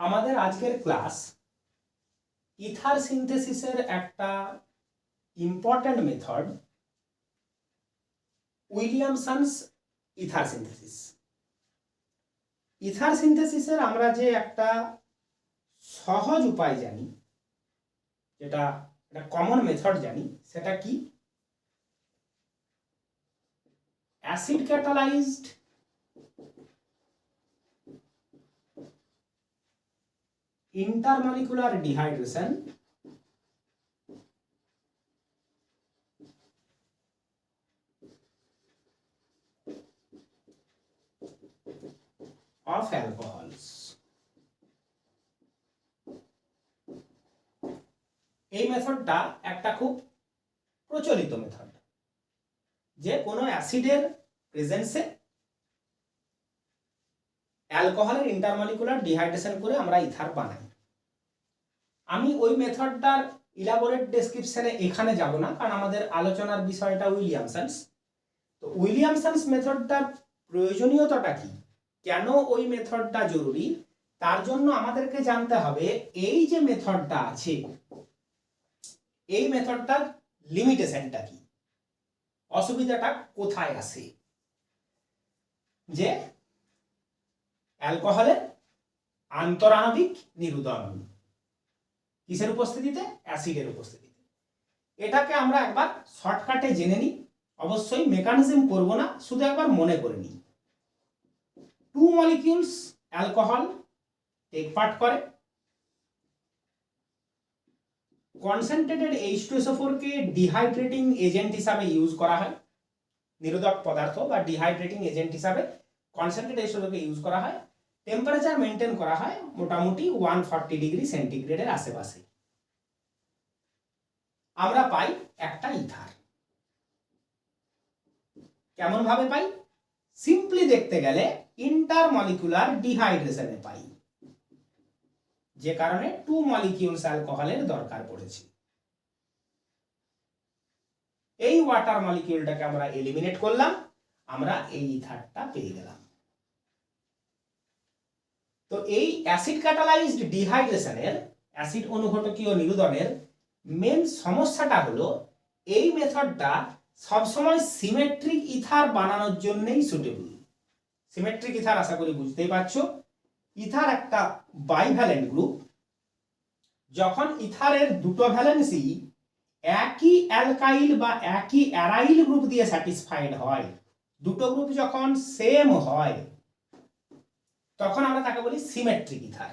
আমাদের আজকের class ether সিনথেসিসের একটা important method Williamson's ether synthesis. Ether সিনথেসিসের আমরা যে একটা সহজ উপায় জানি, যেটা একটা কমন মেথড জানি, সেটা কি? Acid catalysed intermolecular dehydration of alcohols। এই মেথডটা একটা খুব প্রচলিত মেথড, যে কোনো অ্যাসিডের প্রেজেন্সে অ্যালকোহলের ইন্টারমলিকুলার ডিহাইড্রেশন করে আমরা ইথার বানাই। আমি ওই মেথডটার ইলাবোরেট ডেসক্রিপশনে এখানে যাব না, কারণ আমাদের আলোচনার বিষয়টা উইলিয়ামসন্স। তো উইলিয়ামসন্স মেথডটার প্রয়োজনীয়তাটা কি, কেন ওই মেথডটা জরুরি, তার জন্য আমাদেরকে জানতে হবে এই যে মেথডটা আছে, এই মেথডটার লিমিটেশনটা কি, অসুবিধাটা কোথায় আসে। যে অ্যালকোহলের আন্তরাণবিক নিরুদন কিসের উপস্থিতিতে? অ্যাসিডের উপস্থিতিতে। এটাকে আমরা একবার শর্টকাটে জেনে নিই, অবশ্যই মেকানিজম করব না, শুধু একবার মনে করে নিই। 2 মলিকিউলস অ্যালকোহল টেক পার্ট করে, কনসেন্ট্রেটেড H2SO4 কে ডিহাইড্রেটিং এজেন্ট হিসাবে ইউজ করা হয়, নিরোধক পদার্থ বা ডিহাইড্রেটিং এজেন্ট হিসাবে কনসেন্ট্রেটেড H2SO4 কে ইউজ করা হয়। টেম্পারেচার মেনটেন করা হয় মোটামুটি 140 ডিগ্রি সেন্টিগ্রেডের আশেপাশে। আমরা পাই একটা ইথার। কেমন ভাবে পাই? সিম্পলি দেখতে গেলে ইন্টারমলিকুলার ডিহাইড্রেশনে পাই, যে কারণে 2 মলিকিউলস অ্যালকোহলের দরকার পড়েছে। এই ওয়াটার মলিকিউলটাকে আমরা এলিমিনেট করলাম, আমরা এই ইথারটা পেয়ে গেলাম। তো এই অ্যাসিড ক্যাটালাইজড ডিহাইড্রেশনের, অ্যাসিড অনুঘটকীয় নিরুদনের মেন সমস্যাটা হলো এই মেথডটা সবসময় সিমেট্রিক ইথার বানানোর জন্যই সুটেবল। সিমেট্রিক ইথার আশা করি বুঝতেই পারছো। ইথার একটা বাইভ্যালেন্ট গ্রুপ। যখন ইথারের দুটো ভ্যালেন্সি একই অ্যালকাইল বা একই অ্যারাইল গ্রুপ দিয়ে স্যাটিসফাইড হয়, দুটো গ্রুপ যখন সেম হয়, তখন আমরা তাকে বলি সিমেট্রিক ইথার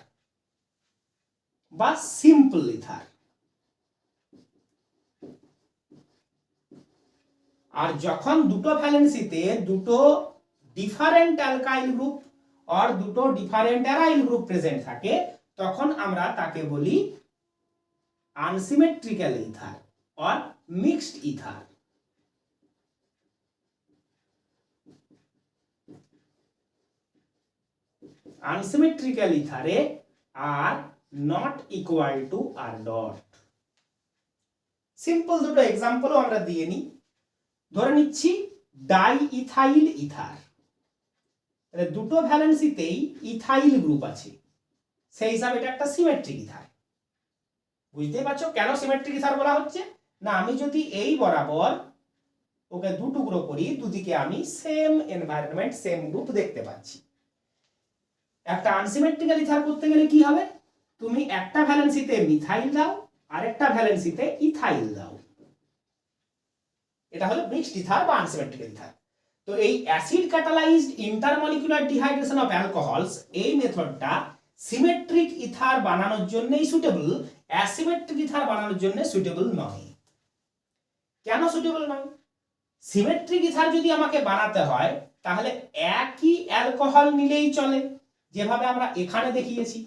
বা সিম্পল ইথার। আর যখন দুটো ভ্যালেন্সিতে দুটো ডিফারেন্ট অ্যালকাইল গ্রুপ আর দুটো ডিফারেন্ট অ্যারাইল গ্রুপ প্রেজেন্ট থাকে, তখন আমরা তাকে বলি আনসিমেট্রিক্যাল ইথার আর মিক্সড ইথার। আনসিমেট্রিক্যাল ইথারে R not equal to R dot. Simple দুটো এক্সাম্পলও আমরা দিয়ে নিই। ধরে নিচ্ছি ডাই ইথাইল ইথার, দুটো ভ্যালেন্সিতেই ইথাইল গ্রুপ আছে, সেই হিসাবে এটা একটা সিমেট্রিক ইথার। বুঝতেই পারছো কেন সিমেট্রিক ইথার বলা হচ্ছে? না, আমি যদি এই বরাবর ওকে দু টুকরো করি, দুদিকে আমি সেম এনভায়রনমেন্ট, সেম গ্রুপ দেখতে পাচ্ছি। একটা আনসিমেট্রিক্যাল ইথার করতে গেলে কি হবে? তুমি একটা ভ্যালেন্সিতে মিথাইল দাও, আর একটা ভ্যালেন্সিতে ইথাইল দাও। এটা হলো মিক্সড ইথার বা আনসিমেট্রিক্যাল ইথার। তো এই acid catalysed intermolecular dehydration of alcohols, এই মেথডটা সিমেট্রিক ইথার বানানোর জন্যই সুটেবল, অ্যাসিমেট্রিক ইথার বানানোর জন্য সুটেবল নয়। কেন সুটেবল নয়? সিমেট্রিক ইথার যদি আমাকে বানাতে হয়, তাহলে একই অ্যালকোহল নিলেই চলে, যেভাবে আমরা এখানে দেখিয়েছি।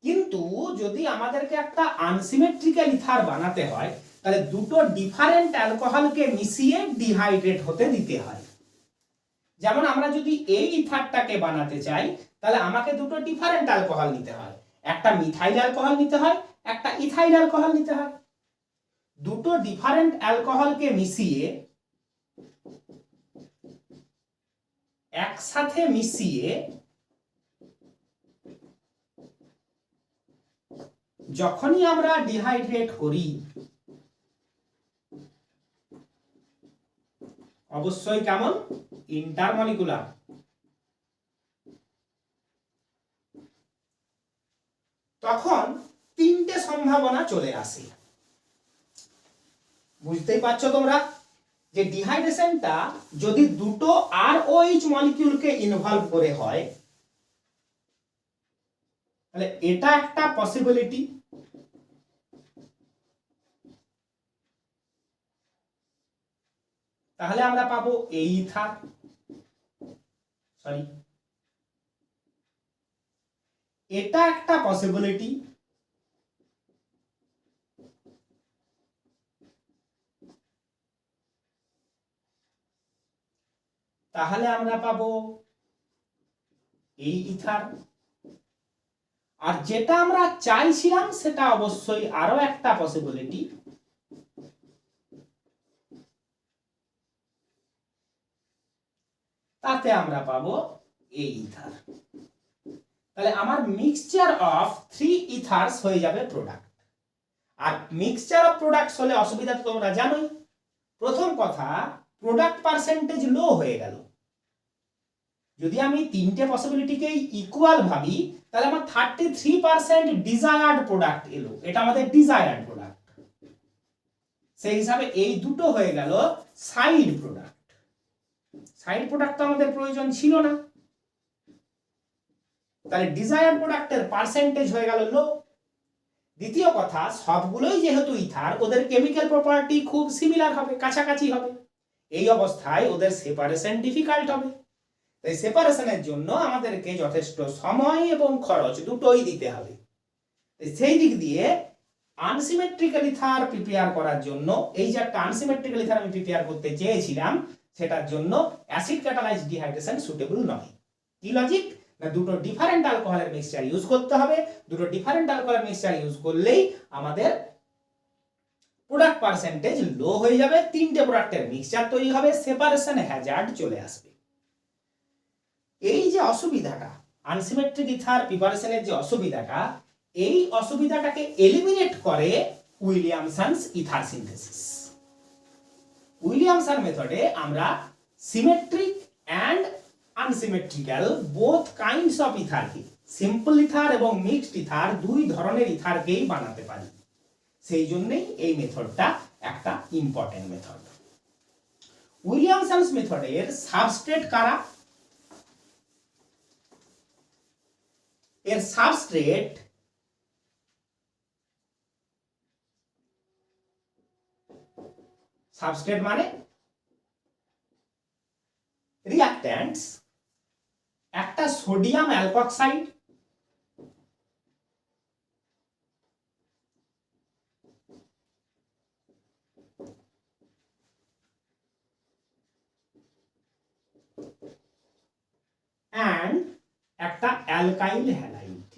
কিন্তু যদি আমাদেরকে একটা আনসিমেট্রিক্যাল ইথার বানাতে হয়, তাহলে দুটো ডিফারেন্ট অ্যালকোহলকে মিশিয়ে ডিহাইড্রেট হতে দিতে হয়। যেমন আমরা যদি এই ইথারটাকে বানাতে চাই, তাহলে আমাকে দুটো ডিফারেন্ট অ্যালকোহল নিতে হয়, একটা মিথাইল অ্যালকোহল নিতে হয়, একটা ইথাইল অ্যালকোহল নিতে হয়। দুটো ডিফারেন্ট অ্যালকোহলকে মিশিয়ে একসাথে মিশিয়ে যখনই আমরা ডিহাইড্রেট করি অবশ্যই কেমন ইন্টারমলিকুলার, তখন তিনটে সম্ভাবনা চলে আসে। বুঝতেই পারছো তোমরা যে ডিহাইড্রেশনটা যদি দুটো আরওএইচ মলিকিউলকে ইনভলভ করে হয় তাহলে এটা একটা পসিবিলিটি। তাহলে আমরা পাবো এই ইথার, সরি এটা একটা পসিবিলিটি। তাহলে আমরা পাবো এই ইথার। আর যেটা আমরা চাইছিলাম সেটা অবশ্যই আরো একটা পসিবিলিটি, তাতে আমরা পাবো এই ইথার। তাহলে আমার মিক্সচার অফ 3 ইথার্স হয়ে যাবে প্রোডাক্ট। আর মিক্সচার অফ প্রোডাক্টস হলে অসুবিধা তো তোমরা জানোই। প্রথম কথা, প্রোডাক্ট পার্সেন্টেজ লো হয়ে গেল। যদি আমি তিনটে পসিবিলিটিকেই ইকুয়াল ভাবি তাহলে আমার 33% ডিজায়ার্ড প্রোডাক্ট এলো, এটা আমাদের ডিজায়ার্ড প্রোডাক্ট। সেই হিসাবে এই দুটো হয়ে গেল সাইড প্রোডাক্ট। সাইড প্রোডাক্ট তো আমাদের প্রয়োজন ছিল না, তাহলে ডিজায়ার্ড প্রোডাক্টের পার্সেন্টেজ হয়ে গেল লো। দ্বিতীয় কথা, সবগুলোই যেহেতু ইথার ওদের কেমিক্যাল প্রপার্টি খুব সিমিলার হবে, কাছাকাছি হবে। এই অবস্থায় ওদের সেপারেশন ডিফিকাল্ট হবে। তাই সেপারেশনের জন্য আমাদেরকে যথেষ্ট সময় এবং খরচ দুটোই দিতে হবে। সেই দিক দিয়ে আনসিমেট্রিক্যাল ইথার প্রিপেয়ার করার জন্য, এই যে একটা আনসিমেট্রিক্যাল ইথার আমি প্রিপেয়ার করতে চেয়েছিলাম, সেটার জন্য অ্যাসিড ক্যাটালাইজড ডিহাইড্রেশন সুটেবল নয়। কি লজিক? না দুটো ডিফারেন্ট অ্যালকোহলের মিক্সচার ইউজ করতে হবে। দুটো ডিফারেন্ট অ্যালকোহলের মিক্সচার ইউজ করলেই আমাদের প্রোডাক্ট পার্সেন্টেজ লো হয়ে যাবে, তিনটে প্রোডাক্টের মিক্সচার তৈরি হবে, সেপারেশন হ্যাজার্ড চলে আসবে। এই যে অসুবিধাটা, আনসিমেট্রিক ইথার প্রিপারেশনের যে অসুবিধাটা, এই অসুবিধাটাকে এলিমিনেট করে উইলিয়ামসনস ইথার সিনথেসিস। উইলিয়ামসন মেথডে আমরা symmetric and unsymmetrical both kinds of ইথারকে, সিম্পল ইথার এবং মিক্সড ইথার দুই ধরনের ইথারকেই বানাতে পারি। সেই জন্যই এই মেথডটা একটা ইম্পর্টেন্ট মেথড। উইলিয়ামসনস মেথডের সাবস্ট্রেট কারা? এর সাবস্ট্রেট মানে রিঅ্যাক্ট্যান্টস, একটা সোডিয়াম অ্যালকক্সাইড, and একটা অ্যালকাইল হ্যালাইড।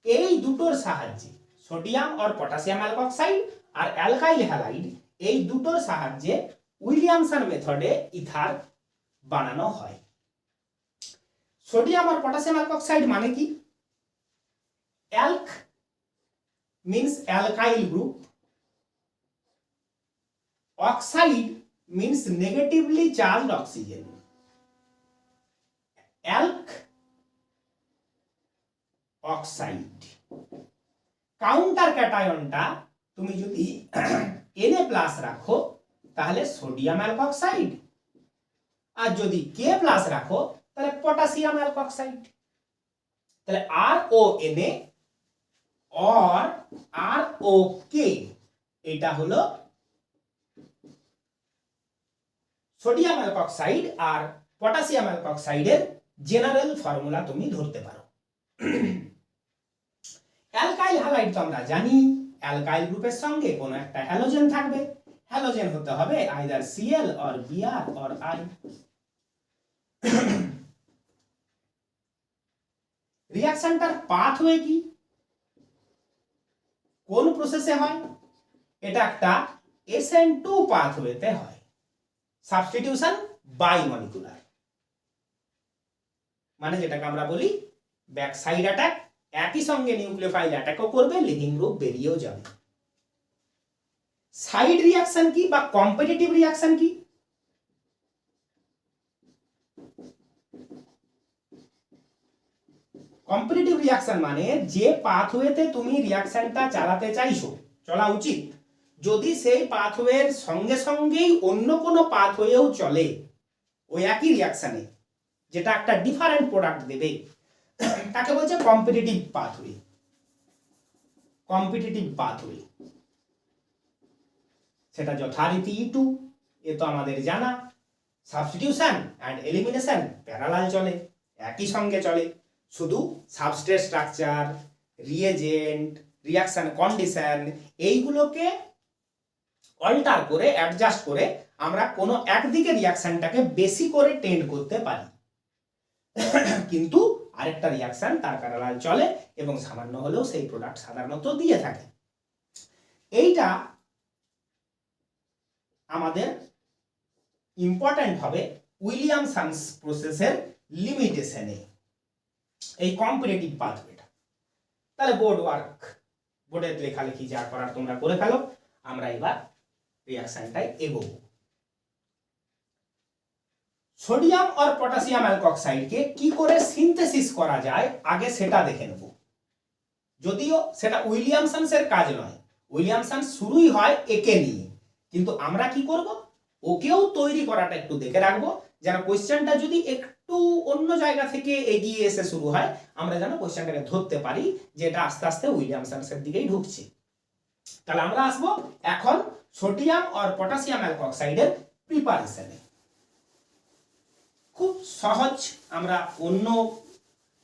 এই দুটোর সাহায্যে, সোডিয়াম আর পটাশিয়াম অ্যালকক্সাইড আর অ্যালকাইল হ্যালাইড, এই দুটোর সাহায্যে উইলিয়ামসন মেথডে ইথার বানানো হয়। সোডিয়াম আর পটাশিয়াম অ্যালকক্সাইড মানে কি? অ্যালক means alkyl group, oxide means negatively charged oxygen. Alk oxide, counter ক্যাটায়নটা তুমি যদি Na প্লাস রাখো তাহলে সোডিয়াম অ্যালকক্সাইড, আর যদি K প্লাস রাখো তাহলে পটাশিয়াম অ্যালকক্সাইড। তাহলে RONA or ROK এটা হলো সোডিয়াম অ্যালকক্সাইড আর পটাশিয়াম অ্যালকক্সাইডের জেনারেল ফর্মুলা তুমি ধরতে পারো। অ্যালকাইল হ্যালাইড তো আমরা জানি, অ্যালকাইল গ্রুপের সঙ্গে কোনো একটা হ্যালোজেন থাকবে। হ্যালোজেন হতে হবে either Cl or Br or I। রিঅ্যাকশনটার পাথওয়ে কি, কোন প্রসেসে হয়? এটা একটা SN2 পাথওয়েতে হয়, সাবস্টিটিউশন বাই মলিকুলার, মানে যেটাকে আমরা বলি ব্যাক সাইড অ্যাটাক, একই সঙ্গে নিউক্লিওফাইল অ্যাটাকও করবে, লিভিং গ্রুপ বেরিয়েও যাবে। সাইড রিয়াকশন কি বা কম্পিটিটিভ রিয়াকশন কি? কম্পিটিটিভ রিয়াকশন মানে যে পাথওয়েতে তুমি রিয়াকশনটা চালাতে চাইছো, চলা উচিত, যদি সেই পাথওয়ের সঙ্গে সঙ্গেই অন্য কোনো পাথওয়েও চলে ওই একই রিয়াকশনে, যেটা একটা ডিফারেন্ট প্রোডাক্ট দেবে, তাকে বলছে কম্পিটিটিভ পাথওয়ে। কম্পিটিটিভ পাথওয়ে সেটা যথারীতি E2, এ তো আমাদের জানা। সাবস্টিটিউশন অ্যান্ড এলিমিনেশন প্যারালাল চলে, একই সঙ্গে চলে, শুধু substrate structure, reagent, reaction condition এইগুলোকে অল্টার করে, অ্যাডজাস্ট করে আমরা কোনো একদিকে রিয়াকশনটাকে বেশি করে টেন্ড করতে পারি, কিন্তু আরেকটা রিয়াকশন তার প্যারালাল চলে এবং সামান্য হলেও সেই প্রোডাক্ট সাধারণত দিয়ে থাকে। এইটা আমাদের ইম্পর্টেন্ট হবে উইলিয়ামসন্স প্রসেসের লিমিটেশনে, এই কম্পিটিটিভ পাথওয়েটা। তাহলে বোর্ড ওয়ার্ক, বোর্ডের লেখালেখি যা করার তোমরা করে ফেলো, আমরা এবার রিয়াকশনটাই এগোবো। সোডিয়াম আর পটাশিয়াম অ্যালকক্সাইডকে কি করে সিনথেসিস করা যায় আগে সেটা দেখে নেব। যদিও সেটা উইলিয়ামসন্সের কাজ নয়, উইলিয়ামসন্স শুরুই হয় একে নিয়ে, কিন্তু আমরা কি করব, ওকেও তৈরি করাটা একটু দেখে রাখবো, যেন কোশ্চেনটা যদি একটু অন্য জায়গা থেকে এগিয়ে এসে শুরু হয়, আমরা যেন কোশ্চেনটাকে ধরতে পারি যে এটা আস্তে আস্তে উইলিয়ামসন্সের দিকেই ঢুকছে। তাহলে আমরা আসবো এখন সোডিয়াম আর পটাশিয়াম অ্যালকক্সাইডের প্রিপারেশনে। খুব সহজ, আমরা অন্য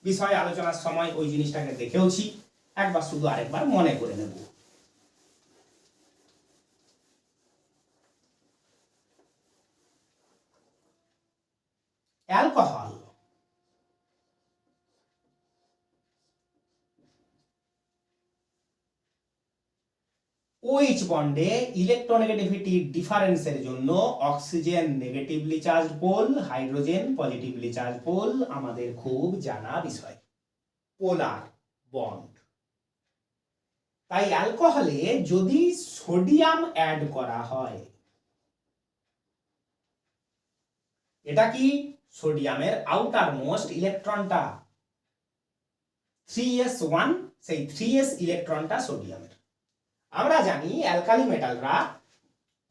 বিষয়ে আলোচনার সময় ওই জিনিসটাকে দেখেওছি, একবার শুধু আরেকবার মনে করে নেব। অ্যালকোহল, OH বন্ডে ইলেকট্রোনেগেটিভিটি ডিফারেন্সের জন্য oxygen negatively charged pole, hydrogen positively charged pole আমাদের খুব জানা বিষয়, পোলার বন্ড। তাই অ্যালকোহলে যদি সোডিয়াম অ্যাড করা হয়, এটা কি সোডিয়ামের আউটার মোস্ট ইলেকট্রনটা 3s1, সেই 3s ইলেকট্রনটা সোডিয়ামের। আমরা জানি অ্যালকালি মেটালরা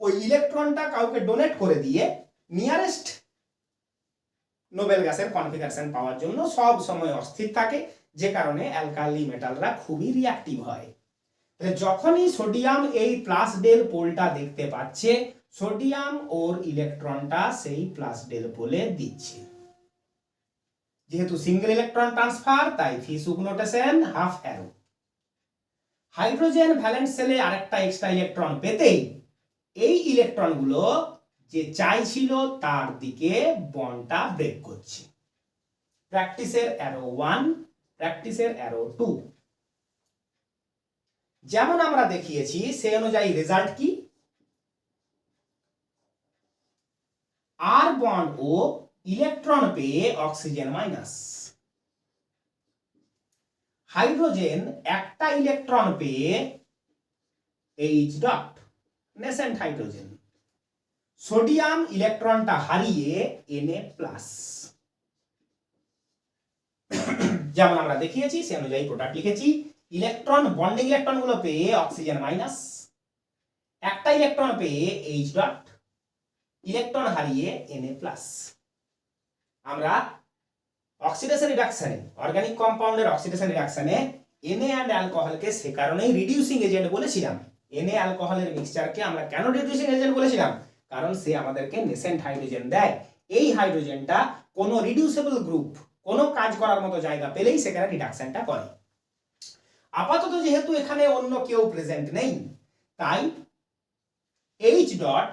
ওই ইলেকট্রনটা কাউকে ডোনেট করে দিয়ে নিয়ারেস্ট নোবেল গ্যাসের কনফিগারেশন পাওয়ার জন্য সব সময় অস্থির থাকে, যে কারণে অ্যালকালি মেটালরা খুবই রিঅ্যাক্টিভ হয়। যখনই সোডিয়াম এই প্লাস ডেল পোলটা দেখতে পাচ্ছে, সোডিয়াম ওর ইলেকট্রনটা সেই প্লাস ডেল পোলে দিচ্ছে। যেহেতু সিঙ্গেল ইলেকট্রন ট্রান্সফার, তাই fishhook notation half arrow. Hydrogen valence সেলে আরেকটা এক্সট্রা ইলেকট্রন পেতেই এই ইলেকট্রনগুলো যে চাইছিল তার দিকে বন্ডটা ব্রেক করছে। প্র্যাকটিসের অ্যারো 1, প্র্যাকটিসের অ্যারো 2। যেমন আমরা দেখিয়েছি সেই অনুযায়ী রেজাল্ট কি, আর বন্ড ও ইলেকট্রন পেয়ে অক্সিজেন মাইনাস, হাইড্রোজেন একটা ইলেকট্রন পেয়ে H dot nascent hydrogen, sodium ইলেকট্রনটা হারিয়ে Na প্লাস। যেমন আমরা দেখিয়েছি সেই অনুযায়ী প্রোডাক্ট লিখেছি, ইলেকট্রন বন্ডিং ইলেকট্রন গুলো পেয়ে অক্সিজেন মাইনাস, একটা ইলেকট্রন পেয়ে H ডট, ইলেকট্রন হারিয়ে Na প্লাস। আমরা অক্সিডেশন রিডাকশনে, অর্গানিক কম্পাউন্ডের অক্সিডেশন রিডাকশনে Na এন্ড অ্যালকোহলকে সে কারণেই রিডিউসিং এজেন্ট বলেছিলাম। Na অ্যালকোহলের মিক্সচারকে আমরা কেন রিডিউসিং এজেন্ট বলেছিলাম, কারণ সে আমাদেরকে নেসেন্ট হাইড্রোজেন দেয়। এই হাইড্রোজেনটা কোনো রিডিউসেবল গ্রুপ কোনো কাজ করার মতো জায়গা পেলেই সেখানে রিডাকশনটা করে। আপাতত যেহেতু এখানে অন্য কেউ প্রেজেন্ট নেই, তাই H ডট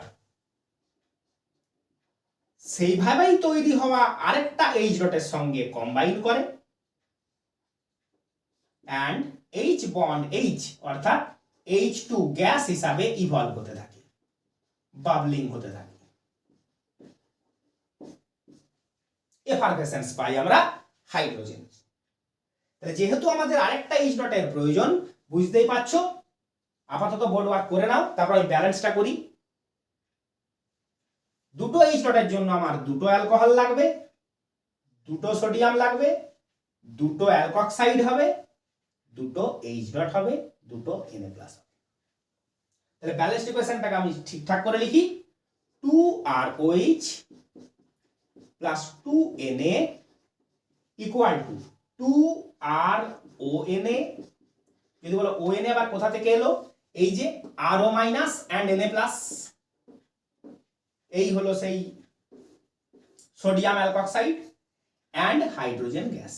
সেইভাবেই তৈরি হওয়া আরেকটা H ডটের সঙ্গে কম্বাইন করে and H বন্ড H অর্থাৎ H2 গ্যাস হিসাবে ইভলভ হতে থাকে, বাবলিং হতে থাকে। এফারভেসেন্স পাই আমরা হাইড্রোজেন। যেহেতু আমাদের আরেকটা এইচ ডটের প্রয়োজন, বুঝতেই পারছো, আপাতত বোর্ড ওয়ার্ক করে নাও, তারপর আমি ব্যালেন্সটা করি। দুটো এইচ ডটের জন্য আমার দুটো অ্যালকোহল লাগবে, দুটো সোডিয়াম লাগবে, দুটো অ্যালকক্সাইড হবে, দুটো এইচ ডট হবে, দুটো Na+ হবে। তাহলে ব্যালেন্সড ইকুয়েশনটাকে আমি ঠিকঠাক করে লিখি, 2ROH plus 2Na equal to 2RONA। যদি বলো ONA আবার কোথা থেকে এলো, এই যে RO মাইনাস অ্যান্ড Na+, এই হলো সেই sodium alkoxide and hydrogen gas.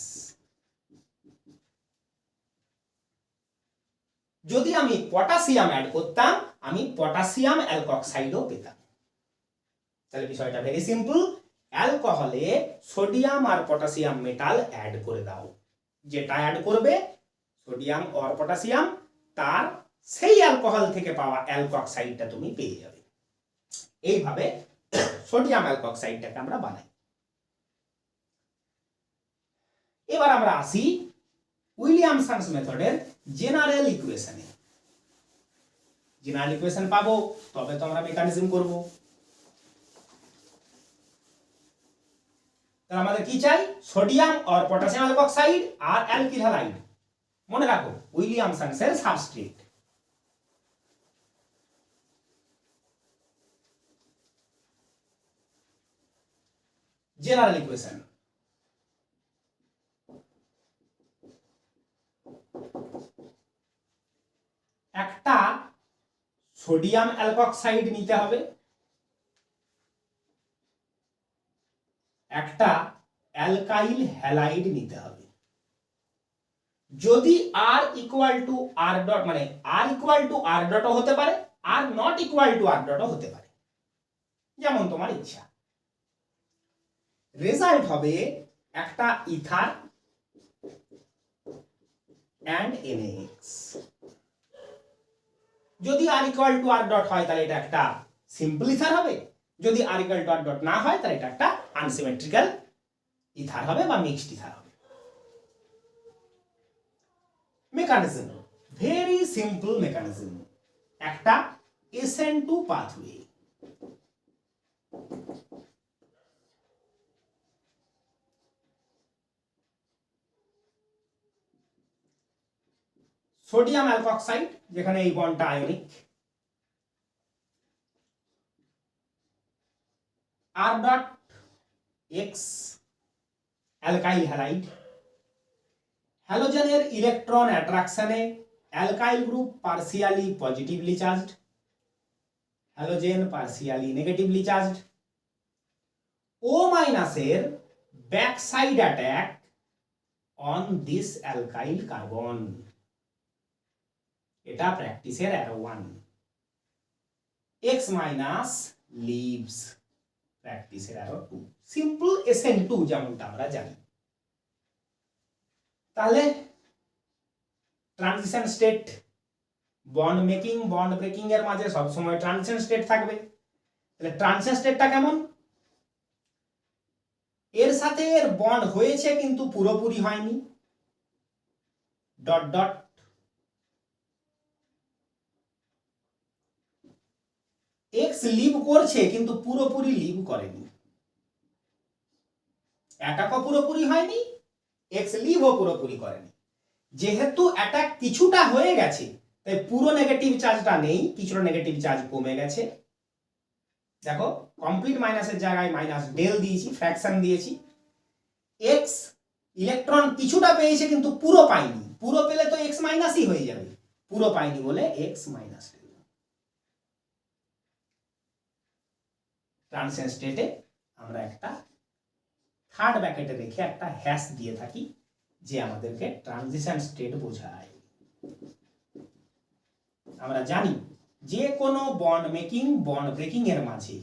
যদি আমি পটাশিয়াম অ্যাড করতাম, আমি পটাশিয়াম অ্যালকক্সাইডও পেতাম। তাহলে বিষয়টা ভেরি সিম্পল, অ্যালকোহলে সোডিয়াম আর পটাশিয়াম মেটাল অ্যাড করে দাও, যেটা অ্যাড করবে সোডিয়াম আর পটাশিয়াম, তার সেই অ্যালকোহল থেকে পাওয়া অ্যালকক্সাইডটা তুমি পেয়ে যাবে। এইভাবে সোডিয়াম অ্যালকক্সাইডটাকে আমরা বানাই। এবার আমরা আসি উইলিয়ামসন্স মেথডের জেনারেল ইকুয়েশনে। জেনারেল ইকুয়েশন পাবো তবে তো আমরা মেকানিজম করব। তাহলে আমাদের কি চাই, সোডিয়াম আর পটাশিয়াম অ্যালকক্সাইড আর অ্যালকিল হ্যালাইড। মনে রাখো উইলিয়ামসন্সের সাবস্ট্রেট। জেনারেল ইকুয়েশন, একটা সোডিয়াম অ্যালকক্সাইড নিতে হবে, একটা অ্যালকাইল হ্যালাইড নিতে হবে। যদি R equal to R dot, মানে আর ইকুয়াল টু আর ডটও হতে পারে, আর নট ইকুয়াল টু আর ডটও হতে পারে, যেমন তোমার ইচ্ছা। রেজাল্ট হবে একটা ইথার অ্যান্ড NaX। যদি R equal to R dot হয় তাহলে এটা একটা সিম্পল ইথার হবে, যদি R equal to R dot না হয় তাহলে এটা একটা আনসিমেট্রিক্যাল ইথার হবে বা মিক্সড ইথার হবে। মেকানিজম ভেরি সিম্পল মেকানিজম, একটা SN2 পাথওয়ে। সোডিয়াম অ্যালকক্সাইড, যেখানে এই বন্ডটা ionic, R dot X alkyl halide. হ্যালোজেনের ইলেকট্রন অ্যাট্রাকশনে alkyl group partially positively charged, halogen partially negatively charged. O মাইনাসের back side attack on this alkyl carbon. এটা প্র্যাকটিসের arrow 1। X minus leaves, প্র্যাকটিসের arrow 2। Simple SN2 যেমনটা আমরা জানি। তাহলে transition state, bond making bond breaking এর মাঝে সবসময় ট্রানজিশন স্টেট থাকবে। তাহলে ট্রানজিশন স্টেটটা কেমন, এর সাথে এর বন্ড হয়েছে কিন্তু পুরোপুরি হয়নি, ডট ডট। এক্স লিভ করছে কিন্তু পুরোপুরি লিভ করেনি, অ্যাটাকও পুরোপুরি হয়নি, এক্স লিভও পুরোপুরি করেনি। যেহেতু অ্যাটাক কিছুটা হয়ে গেছে তাই পুরো নেগেটিভ চার্জটা নেই, কিছুটা নেগেটিভ চার্জ কমে গেছে। দেখো কমপ্লিট মাইনাসের জায়গায় মাইনাস ডেল দিয়েছি, ফ্র্যাকশন দিয়েছি। এক্স ইলেকট্রন কিছুটা পেয়েছে কিন্তু পুরো পায়নি, পুরো পেলে তো এক্স মাইনাসই হয়ে যাবে, পুরো পায়নি বলে এক্স মাইনাস ডেল। ট্রানজিশন স্টেটে আমরা একটা থার্ড ব্র্যাকেটে রেখে একটা হ্যাশ দিয়ে থাকি যে আমাদেরকে ট্রানজিশন স্টেট বোঝায়। আমরা জানি যে কোনো বন্ড মেকিং বন্ড ব্রেকিং এর মাঝে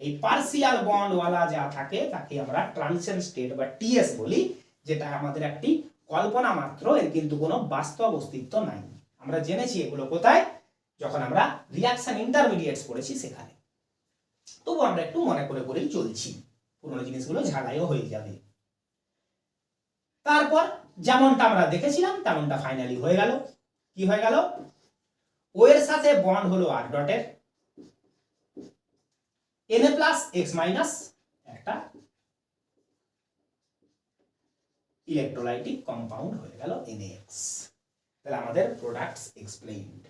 এই পার্সিয়াল বন্ডওয়ালা যা থাকে তাকে আমরা ট্রানজিশন স্টেট বা TS বলি, যেটা আমাদের একটি কল্পনা মাত্র, এর কিন্তু কোনো বাস্তব অস্তিত্ব নাই। আমরা জেনেছি এগুলো কোথায়, যখন আমরা রিঅ্যাকশন ইন্টারমিডিয়েটস পড়েছি সেখানে। তবু আমরা একটু মনে করে করেই চলছি, পুরোনো জিনিসগুলো ঝালাইও হয়ে যাবে। তারপর যেমনটা আমরা দেখেছিলাম তেমনটা ফাইনালি হয়ে গেল। কি হয়ে গেল? ও এর সাথে বন্ড হলো আর ডটের, Na প্লাস এক্স মাইনাস একটা ইলেকট্রোলাইটিক কম্পাউন্ড হয়ে গেল NaX। তাহলে আমাদের প্রোডাক্টস এক্সপ্লেইনড।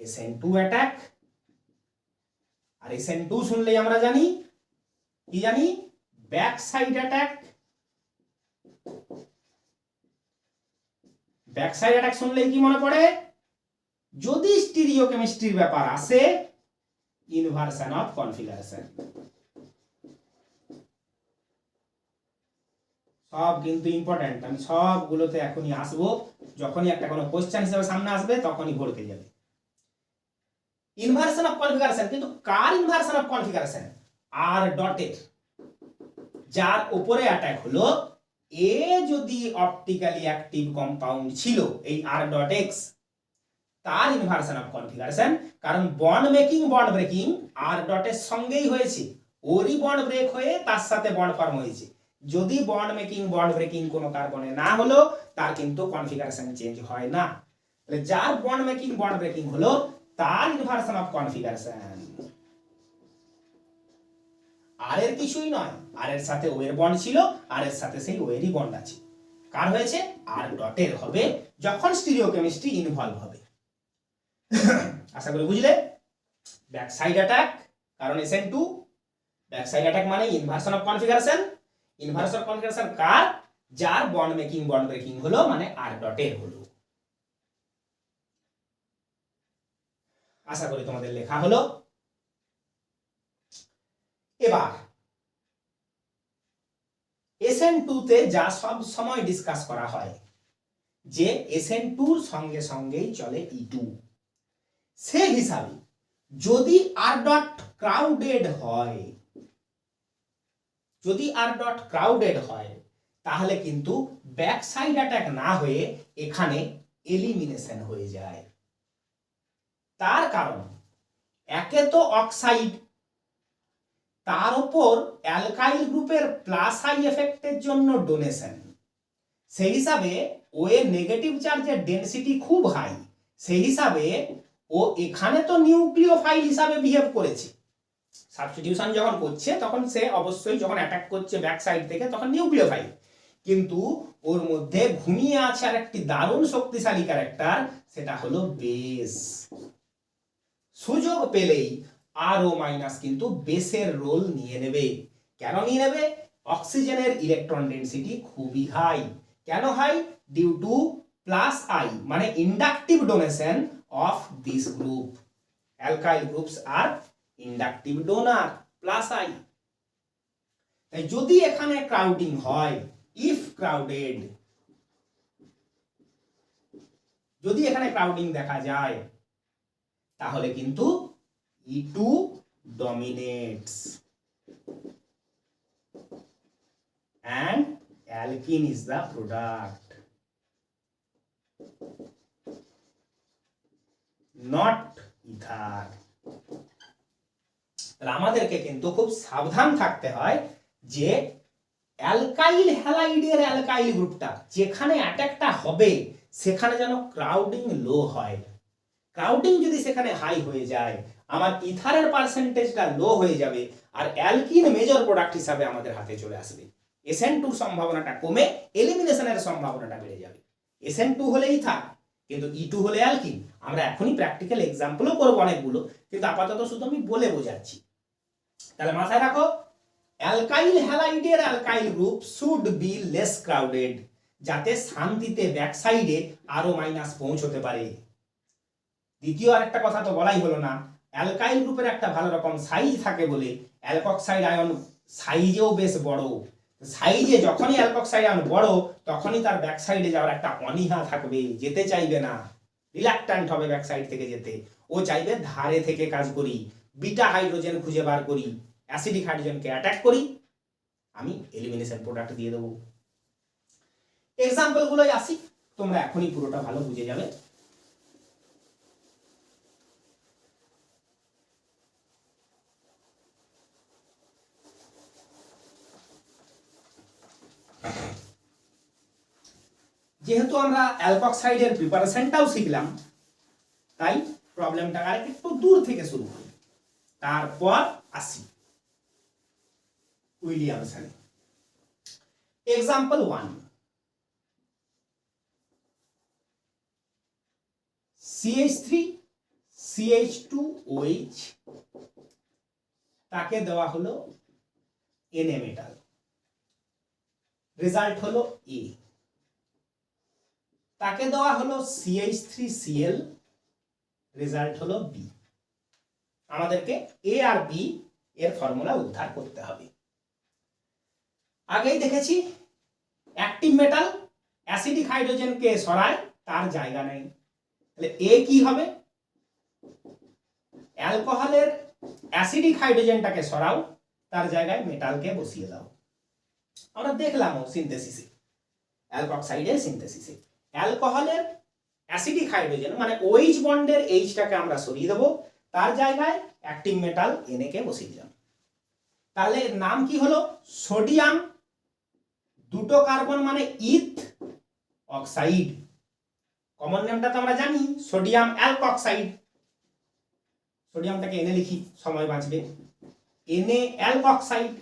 SN2 অ্যাটাক, আর SN2 শুনলেই আমরা জানি কি জানি? Back side attack. Back side attack শুনলেই কি মনে পড়ে? যদি স্টিরিওকেমিস্ট্রির ব্যাপার আসে, ইনভার্সন অফ কনফিগারেশন। সব কিন্তু ইম্পর্টেন্ট, আমি সবগুলোতে এখনই আসবো, যখনই একটা কোনো কোশ্চেন হিসেবে সামনে আসবে তখনই ভরকে যাবে। ইনভার্সন অফ কনফিগারেশন, কিন্তু কার ইনভার্সন অফ কনফিগারেশন? আর ডটের, যার উপরে অ্যাটাক হলো। এ যদি অপটিক্যালি অ্যাক্টিভ কম্পাউন্ড ছিল এই আর ডট এক্স, তার ইনভার্সন অফ কনফিগারেশন, কারণ বন্ড মেকিং বন্ড ব্রেকিং আর ডটের সঙ্গেই হয়েছে, ওরই বন্ড ব্রেক হয়ে তার সাথে বন্ড ফর্ম হয়েছে। যদি বন্ড মেকিং বন্ড ব্রেকিং কোনো কার্বনে না হলো, তার কিন্তু কনফিগারেশন চেঞ্জ হয় না। তাহলে যার বন্ড মেকিং বন্ড ব্রেকিং হলো, তার ইনভার্সন অফ কনফিগারেশন। আর এর কিছুই নয়, আর এর সাথে ও এর বন্ড ছিল, আর এর সাথে সেই ও এরই বন্ড আছে। কার হয়েছে? আর ডটের হবে, যখন স্টিরিওকেমিস্ট্রি ইনভলভ হবে। আশা করি বুঝলে। ব্যাক সাইড অ্যাটাক, কারণ SN2। ব্যাক সাইড অ্যাটাক মানে inversion of configuration. Inversion of configuration কার? যার বন্ড মেকিং বন্ড ব্রেকিং হলো, মানে আর ডটের হলো। আশা করি তোমাদের লেখা হলো। এবার SN2 তে যা সব সময় ডিসকাস করা হয় যে SN2 এর সঙ্গে সঙ্গেই চলে E2, সে হিসাবে যদি আর ডট ক্রাউডেড হয়, যদি আর ডট ক্রাউডেড হয়, তাহলে কিন্তু ব্যাক সাইড অ্যাটাক না হয়ে এখানে এলিমিনেশন হয়ে যায়। তার কারণ, একে তো অক্সাইড, তার উপর অ্যালকাইল গ্রুপের প্লাস আই এফেক্টের জন্য ডোনেশন, সেই হিসাবে ও এর নেগেটিভ চার্জের ডেনসিটি খুব হাই, সেই হিসাবে ও এখানে তো নিউক্লিওফাইল হিসাবে বিহেভ করেছে। সাবস্টিটিউশন যখন করছে তখন সে অবশ্যই যখন অ্যাটাক করছে ব্যাক সাইড থেকে তখন নিউক্লিওফাইল, কিন্তু ওর মধ্যে ঘুমিয়ে আছে আর একটি দারুণ শক্তিশালী ক্যারেক্টার, সেটা হলো বেস। সুযোগ পেলেই আরও মাইনাস কিন্তু বেসের রোল নিয়ে নেবে। কেন নিয়ে নেবে? অক্সিজেনের ইলেকট্রন ডেনসিটি খুবই হাই। কেন high? Due to plus I, মানে inductive donation of this group. Alkyl groups আর ইন্ডাকটিভ ডোনার, প্লাস আই। তাই যদি এখানে ক্রাউডিং হয়, ইফ ক্রাউডেড, যদি এখানে ক্রাউডিং দেখা যায়, তাহলে কিন্তু E2 dominates and alkene is the product, not ether. তাহলে আমাদেরকে কিন্তু খুব সাবধান থাকতে হয় যে অ্যালকাইল হ্যালাইডের অ্যালকাইল গ্রুপটা যেখানে অ্যাটাকটা হবে সেখানে যেন ক্রাউডিং লো হয়। ক্রাউডিং যদি সেখানে হাই হয়ে যায়, আমার ইথারের পার্সেন্টেজটা লো হয়ে যাবে, আর অ্যালকিন মেজর প্রোডাক্ট হিসাবে আমাদের হাতে চলে আসবে। SN2 সম্ভাবনাটা কমে এলিমিনেশনের সম্ভাবনাটা বেড়ে যাবে। SN2 হলে ইথার, কিন্তু E2 হলে অ্যালকিন। আমরা এখনই প্র্যাকটিক্যাল এক্সাম্পলও করবো অনেকগুলো, কিন্তু আপাতত শুধু আমি বলে বোঝাচ্ছি। তাহলে মাথায় রাখো, অ্যালকাইল হ্যালাইডের alkyl group should be less crowded, যাতে শান্তিতে ব্যাক সাইডে আরো মাইনাস পৌঁছতে পারে। দ্বিতীয় আরেকটা কথা তো বলাই হলো না, অ্যালকাইল গ্রুপের একটা ভালো রকম সাইজ থাকে বলে অ্যালকক্সাইড আয়ন সাইজেও বেশ বড়। সাইজে যখনই অ্যালকক্সাইড আয়ন বড়, তখনই তার ব্যাক সাইডে যাওয়ার একটা অনীহা থাকবে, যেতে চাইবে না, রিল্যাক্ট্যান্ট হবে ব্যাক সাইড থেকে যেতে। ও চাইবে ধারে থেকে কাজ করি, বিটা হাইড্রোজেন খুঁজে বার করি, অ্যাসিডিক হাইড্রোজেনকে অ্যাটাক করি, আমি এলিমিনেশন প্রোডাক্ট দিয়ে দেবো। এক্সাম্পল গুলোই আসি, তোমরা এখনই পুরোটা ভালো বুঝে যাবে। যেহেতু আমরা অ্যালকক্সাইডের প্রিপারেশনটাও শিখলাম, তাই প্রবলেমটা একটু দূর থেকে শুরু করি, তারপর আসি উইলিয়ামসনে। এক্সাম্পল 1, CH3 CH2OH, তাকে দেওয়া হলো Na মেটাল, রেজাল্ট হলো A। তাকে দেওয়া হলো CH3Cl, রেজাল্ট হলো B। আমাদেরকে A আর B এর ফর্মুলা উদ্ধার করতে হবে। আগেই দেখেছি অ্যাক্টিভ মেটাল অ্যাসিডিক হাইড্রোজেনকে সরায়, তার জায়গা নেই, তাহলে A কি হবে? অ্যালকোহলের অ্যাসিডিক হাইড্রোজেনটাকে সরাও, তার জায়গায় মেটালকে বসিয়ে দাও। আমরা দেখলাম সিনথেসিসে, অ্যালকক্সাইডের সিনথেসিসে অ্যালকোহলের অ্যাসিডিক হাইড্রোজেন মানে OH বন্ডের Hটাকে আমরা সরিয়ে দেব, তার জায়গায় অ্যাক্টিভ মেটাল Na কে বসিয়ে দিলাম। তাহলে নাম কি হলো? সোডিয়াম, দুটো কার্বন মানে ইথ অক্সাইড। কমন নেমটা তো আমরা জানি, সোডিয়াম অ্যালকক্সাইড। সোডিয়ামটাকে Na লিখি, সময় বাঁচবে। Na অ্যালকক্সাইড,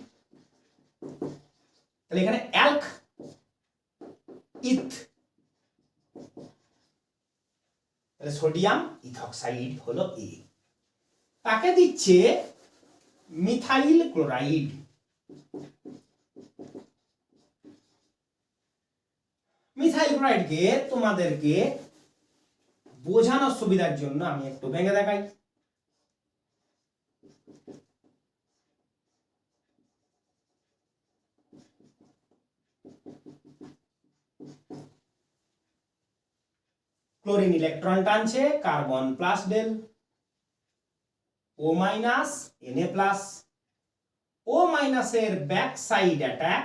তাহলে এখানে অ্যালক ইথ, তাহলে সোডিয়াম ইথক্সাইড হলো A। তাকে দিচ্ছে মিথাইল ক্লোরাইড। মিথাইল ক্লোরাইডকে তোমাদেরকে বোঝানোর সুবিধার জন্য আমি একটু ভেঙে দেখাই। ক্লোরিন ইলেকট্রন টানছে, carbon plus del, O minus Na plus, O মাইনাসের back side attack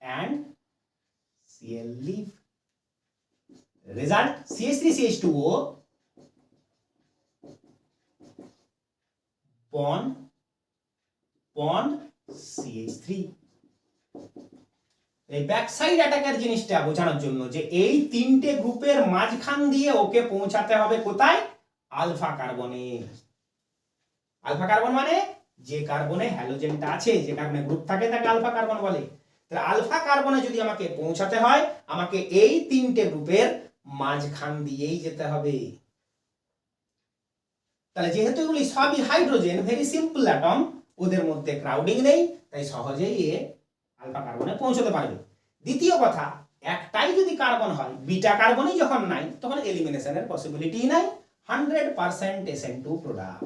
and Cl leave, result CH3CH2O bond bond CH3। এই ব্যাক সাইড অ্যাটাকের জিনিসটা বোঝানোর জন্য যে এই তিনটে গ্রুপের মাঝখান দিয়ে ওকে পৌঁছাতে হবে কোথায়? আলফা কার্বনে। আলফা কার্বন মানে যে কার্বনে হ্যালোজেনটা আছে, যে কার্বনে গ্রুপ থাকে তাকে আলফা কার্বন বলে। তাহলে আলফা কার্বনে যদি আমাকে পৌঁছাতে হয়, আমাকে এই তিনটে গ্রুপের মাঝখান দিয়েই যেতে হবে। তাহলে যেহেতু এগুলি সবই হাইড্রোজেন, ভেরি সিম্পল অ্যাটম, ওদের মধ্যে ক্রাউডিং নেই, তাই সহজেই এ আলফা কার্বনে পৌঁছতে পারবে। দ্বিতীয় কথা, একটাই যদি কার্বন হয়, বিটা কার্বনই যখন নাই, তখন এলিমিনেশনের পসিবিলিটি নাই, 100% SN2 প্রোডাক্ট।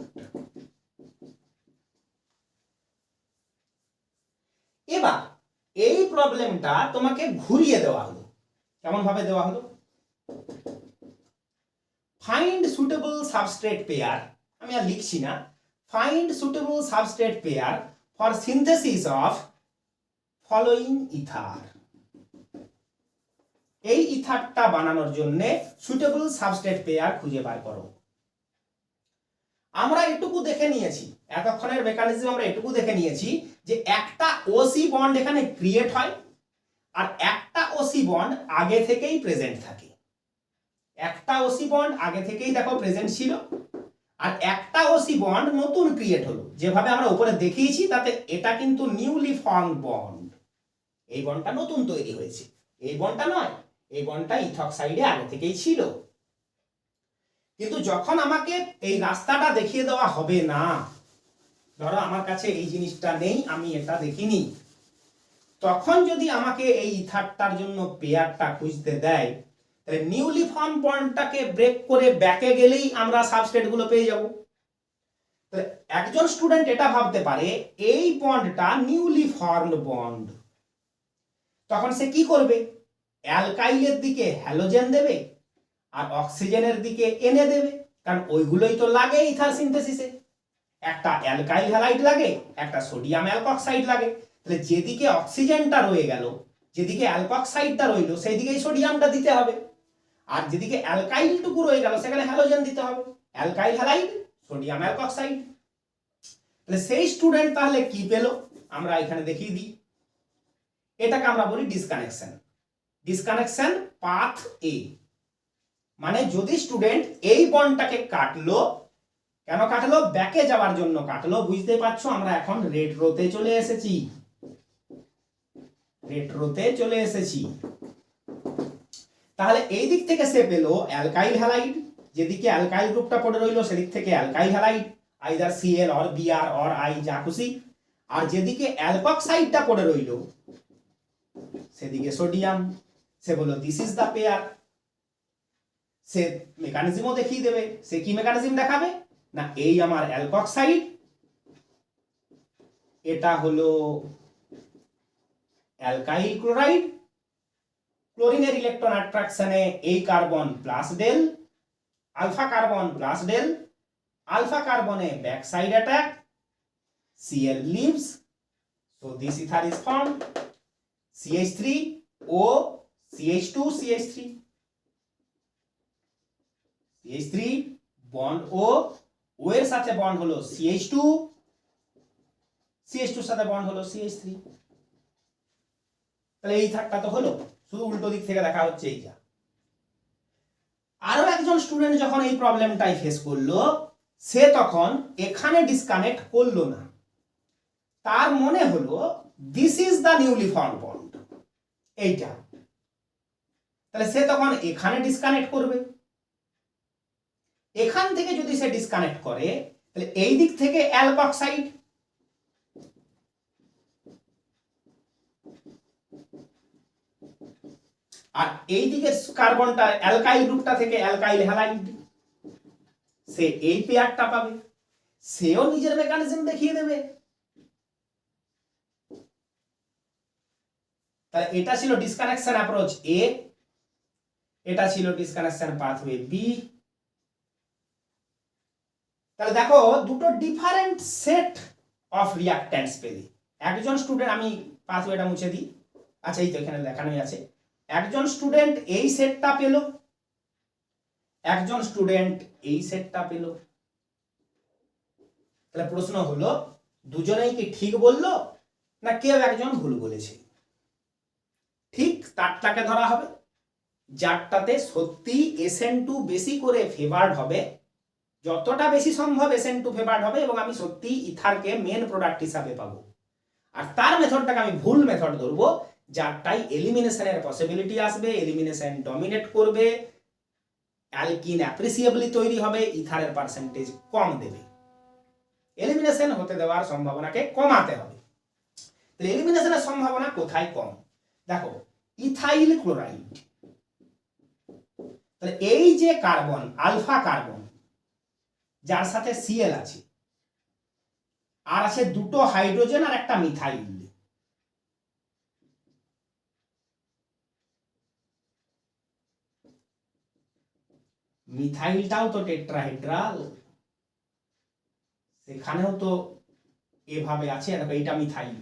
এবার এই প্রবলেমটা তোমাকে ঘুরিয়ে দেওয়া হলো। কেমন ভাবে দেওয়া হলো? ফাইন্ড সুটেবল সাবস্ট্রেট পেয়ার, আমি আর লিখছি না, find suitable substrate pair for synthesis of following ether. এই ইথারটা বানানোর জন্য সুটেবল সাবস্ট্রেট পেয়ার খুঁজে বার করো। আমরা এটুকু দেখে নিয়েছি, এতক্ষণের মেকানিজম আমরা এটুকু দেখে নিয়েছি যে একটা OC বন্ড এখানে ক্রিয়েট হয়, আর একটা OC বন্ড আগে থেকেই প্রেজেন্ট থাকে। একটা OC বন্ড আগে থেকেই দেখো প্রেজেন্ট ছিল, আর একটা OC বন্ড নতুন ক্রিয়েট হলো। যেভাবে আমরা উপরে দেখিয়েছি তাতে এটা কিন্তু নিউলি ফর্মড বন্ড, এই বন্ডটা নতুন তৈরি হয়েছে, এই বন্ডটা নয়, এই বন্ডটা ইথক্সাইডে আগে থেকেই ছিল। কিন্তু যখন আমাকে এই রাস্তাটা দেখিয়ে দেওয়া হবে না, ধরো আমার কাছে এই জিনিসটা নেই, আমি এটা দেখিনি, তখন যদি আমাকে এই ইথারটার জন্য পেয়ারটা খুঁজতে দেয়, তাহলে নিউলি ফর্ম বন্ডটাকে ব্রেক করে ব্যাকে গেলেই আমরা সাবস্ট্রেট গুলো পেয়ে যাব। তাহলে একজন স্টুডেন্ট এটা ভাবতে পারে এই বন্ডটা নিউলি ফর্মড বন্ড, তখন সে কি করবে? অ্যালকাইলের দিকে হ্যালোজেন দেবে আর অক্সিজেনের দিকে Na দেবে, কারণ ওইগুলোই তো লাগে ইথার সিনথেসিসে। একটা অ্যালকাইল হ্যালাইড লাগে, একটা সোডিয়াম অ্যালকক্সাইড লাগে। তাহলে যেদিকে অক্সিজেনটা রয়ে গেল, যেদিকে অ্যালকক্সাইডটা রইল, সেই দিকেই সোডিয়ামটা দিতে হবে, আর যেদিকে অ্যালকাইলটুকু রয়ে গেল সেখানে হ্যালোজেন দিতে হবে, অ্যালকাইল হ্যালাইড সোডিয়াম অ্যালকক্সাইড। তাহলে সেই স্টুডেন্ট তাহলে কি পেল আমরা এখানে দেখিয়ে দিই। এটাকে আমরা বলি ডিসকানেকশন। ডিসকানেকশন পাথ এ, মানে যদি স্টুডেন্ট এই বন্ডটাকে কাটলো, কেন কাটলো? ব্যাকে যাওয়ার জন্য কাটলো। বুঝতে পারছো আমরা এখন রেট্রোতে চলে এসেছি, রেট্রোতে চলে এসেছি। তাহলে এই দিক থেকে সে পেলো অ্যালকাইল হ্যালাইড, যেদিকে অ্যালকাইল গ্রুপটা পড়ে রইলো সেদিক থেকে alkyl halide, either Cl or Br or I যা খুশি। আর যেদিকে অ্যালকক্সাইডটা পড়ে রইলো সেদিকে সোডিয়াম। সে বলল দিস ইজ দ্য পেয়ার। সে মেকানিজমও দেখিয়ে দেবে। সে কি মেকানিজম দেখাবে? না এই আমার অ্যালকক্সাইড, এটা হলো অ্যালকাইল ক্লোরাইড, ক্লোরিনের ইলেকট্রন অ্যাট্রাকশনে এই carbon plus del, alpha carbon plus del, alpha কার্বনে back side attack, Cl leaves, so this ether is formed, CH3 O CH2 CH3, CH3 bond O, O এর সাথে বন্ড হলো CH2, CH2 এর সাথে bond হলো CH3। তাহলে এই থাকটা তো হলো, শুধু উল্টো দিক থেকে দেখা হচ্ছে এইটা। আরো একজন স্টুডেন্ট যখন এই প্রবলেমটাই ফেস করলো, সে তখন এখানে ডিসকানেক্ট করলো না, তার মনে হলো this is the newly form bond, এইটা। তাহলে সে তখন এখানে ডিসকানেক্ট করবে। এখান থেকে যদি সে ডিসকানেক্ট করে তাহলে এই দিক থেকে অ্যালকক্সাইড, আর এই দিকের কার্বনটা অ্যালকাইল গ্রুপটা থেকে অ্যালকাইল হ্যালাইড, সে এই পেয়ারটা পাবে। সেও নিজের মেকানিজম দেখিয়ে দেবে। তাহলে এটা ছিল ডিসকানেকশন অ্যাপ্রোচ এ, এটা ছিল ডিসকানেকশন পাথওয়ে বি। তাহলে দেখো দুটো ডিফারেন্ট সেট অফ রিঅ্যাকট্যান্টস পেলে। একজন স্টুডেন্ট, আমি পাথওয়েটা মুছে দিই, আচ্ছা এই তো এখানে দেখানোই আছে। একজন স্টুডেন্ট এই সেটটা পেল, একজন স্টুডেন্ট এই সেটটা পেল। তাহলে প্রশ্ন হলো দুজনেই কি ঠিক বললো না কেউ একজন ভুল বলেছে? ঠিক তারটাকে ধরা হবে যারটাতে সত্যি SN2 বেশি করে ফেভার্ড হবে, যতটা বেশি সম্ভব SN2 ফেভার্ড হবে, এবং আমি সত্যি ইথারকে মেন প্রোডাক্ট হিসাবে পাবো। আর তার মেথডটাকে আমি ভুল মেথড ধরবো, যারটাই এলিমিনেশনের পসিবিলিটি আসবে, এলিমিনেশন ডমিনেট করবে, অ্যালকিন অ্যাপ্রিসিয়েবলি তৈরি হবে, ইথারের পার্সেন্টেজ কম দেবে। এলিমিনেশন হতে দেওয়ার সম্ভাবনাকে কমাতে হবে। তাহলে এলিমিনেশনের সম্ভাবনা কোথায় কম? দেখো ইথাইল ক্লোরাইড, তাহলে এই যে কার্বন আলফা কার্বন যার সাথে Cl আছে, আর আছে দুটো হাইড্রোজেন আর একটা মিথাইল, মিথাইলটাও তো টেট্রাহেড্রাল, সেখানেও তো এভাবে আছে, দেখো এইটা মিথাইল।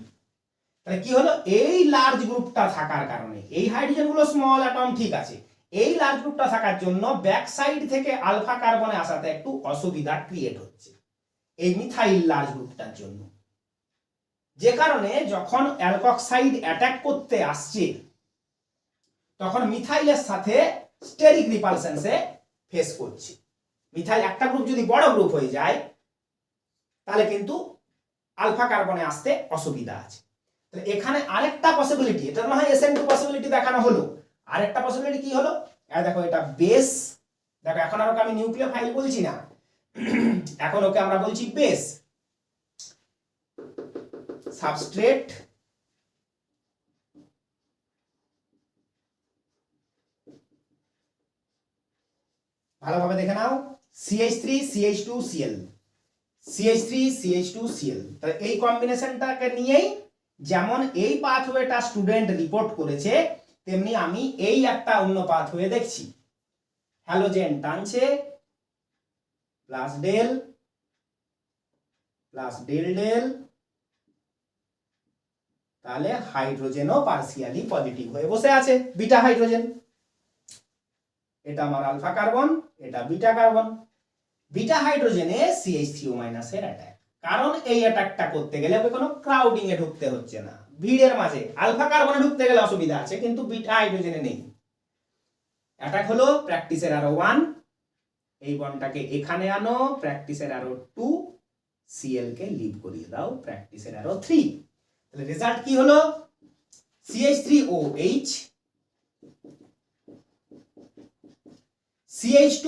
তাহলে কি হলো, এই লার্জ গ্রুপটা থাকার কারণে এই হাইড্রোজেন গুলো স্মল অ্যাটম ঠিক আছে, এই লার্জ গ্রুপটা থাকার জন্য ব্যাক সাইড থেকে আলফা কার্বনে আসাতে একটু অসুবিধা ক্রিয়েট হচ্ছে এই মিথাইল লার্জ গ্রুপটার জন্য। যে কারণে যখন অ্যালকক্সাইড অ্যাটাক করতে আসছে তখন মিথাইলের সাথে স্টেরিক রিপালশনসে ফেস করছে। মিথাইল একটা গ্রুপ যদি বড় গ্রুপ হয়ে যায় তাহলে কিন্তু আলফা কার্বনে আসতে অসুবিধা আছে। তাহলে এখানে আরেকটা পসিবিলিটি, এটা না হয় SN2 পসিবিলিটি দেখানো হলো, আরেকটা পসিবিলিটি কি হলো, দেখো এটা বেস, দেখো এখন আর ওকে আমি নিউক্লিওফাইল বলছি না, এখন ওকে আমরা বলছি বেস। সাবস্ট্রেট ভালোভাবে দেখে নাও, CH3 CH2 Cl, CH3 CH2 Cl। তাহলে এই কম্বিনেশনটাকে নিয়েই যেমন এই পাথওয়েটা স্টুডেন্ট রিপোর্ট করেছে, তেমনি আমি এই একটা অন্য পাথওয়ে দেখছি। হ্যালোজেন টানছে plus del plus del del, তাহলে হাইড্রোজেনও পার্সিয়ালি পজিটিভ হয়ে বসে আছে, বিটা হাইড্রোজেন। এটা আমার আলফা কার্বন, এটা বিটা কার্বন। বিটা হাইড্রোজেনে CH3O- এর অ্যাটাক, কারণ এই অ্যাটাকটা করতে গেলে ওকে কোনো ক্রাউডিং এ ঢুকতে হচ্ছে না, ভিড়ের মাঝে আলফা কার্বনে ঢুকতে গেলে অসুবিধা আছে, কিন্তু বিটা হাইড্রোজেনে নেই। অ্যাটাক হলো প্র্যাকটিসের আরো 1, এই বন্ডটাকে এখানে আনো, প্র্যাকটিসের আরো 2, Cl কে লিভ করিয়ে দাও, প্র্যাকটিসের আরো 3। তাহলে রেজাল্ট কি হলো? CH3OH, CH2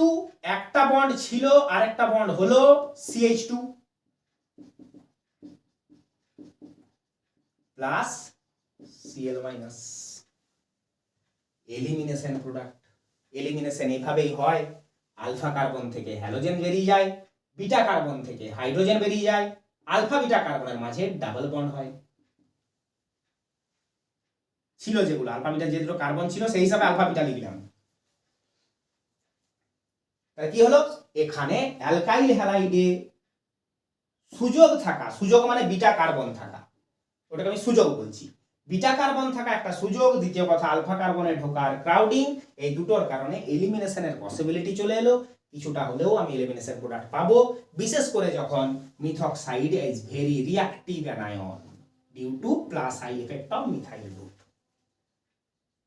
একটা বন্ড ছিল আর একটা বন্ড হলো CH2 plus Cl minus. Elimination product. Elimination এইভাবেই হয়, আলফা কার্বন থেকে হ্যালোজেন বেরিয়ে যায়, বিটা কার্বন থেকে হাইড্রোজেন বেরিয়ে যায়, আলফা বিটা কার্বনের মাঝে ডাবল বন্ড হয়। ছিল যেগুলো আলফা বিটা যে দুটো কার্বন ছিল সেই হিসাবে আলফা বিটা লিখলাম। তাহলে কি হলো? এখানে অ্যালকাইল হ্যালাইডে সুযোগ থাকা, সুযোগ মানে বিটা কার্বন থাকা, ওটাকে আমি সুযোগ বলছি, বিটা কার্বন থাকা একটা সুযোগ। দ্বিতীয় কথা আলফা কার্বনে ঢোকার ক্রাউডিং, এই দুটোর কারণে এলিমিনেশনের পসিবিলিটি চলে এলো। কিছুটা হলেও আমি এলিমিনেশন প্রোডাক্ট পাবো, বিশেষ করে যখন methoxide is very reactive anion due to plus I effect of methyl group.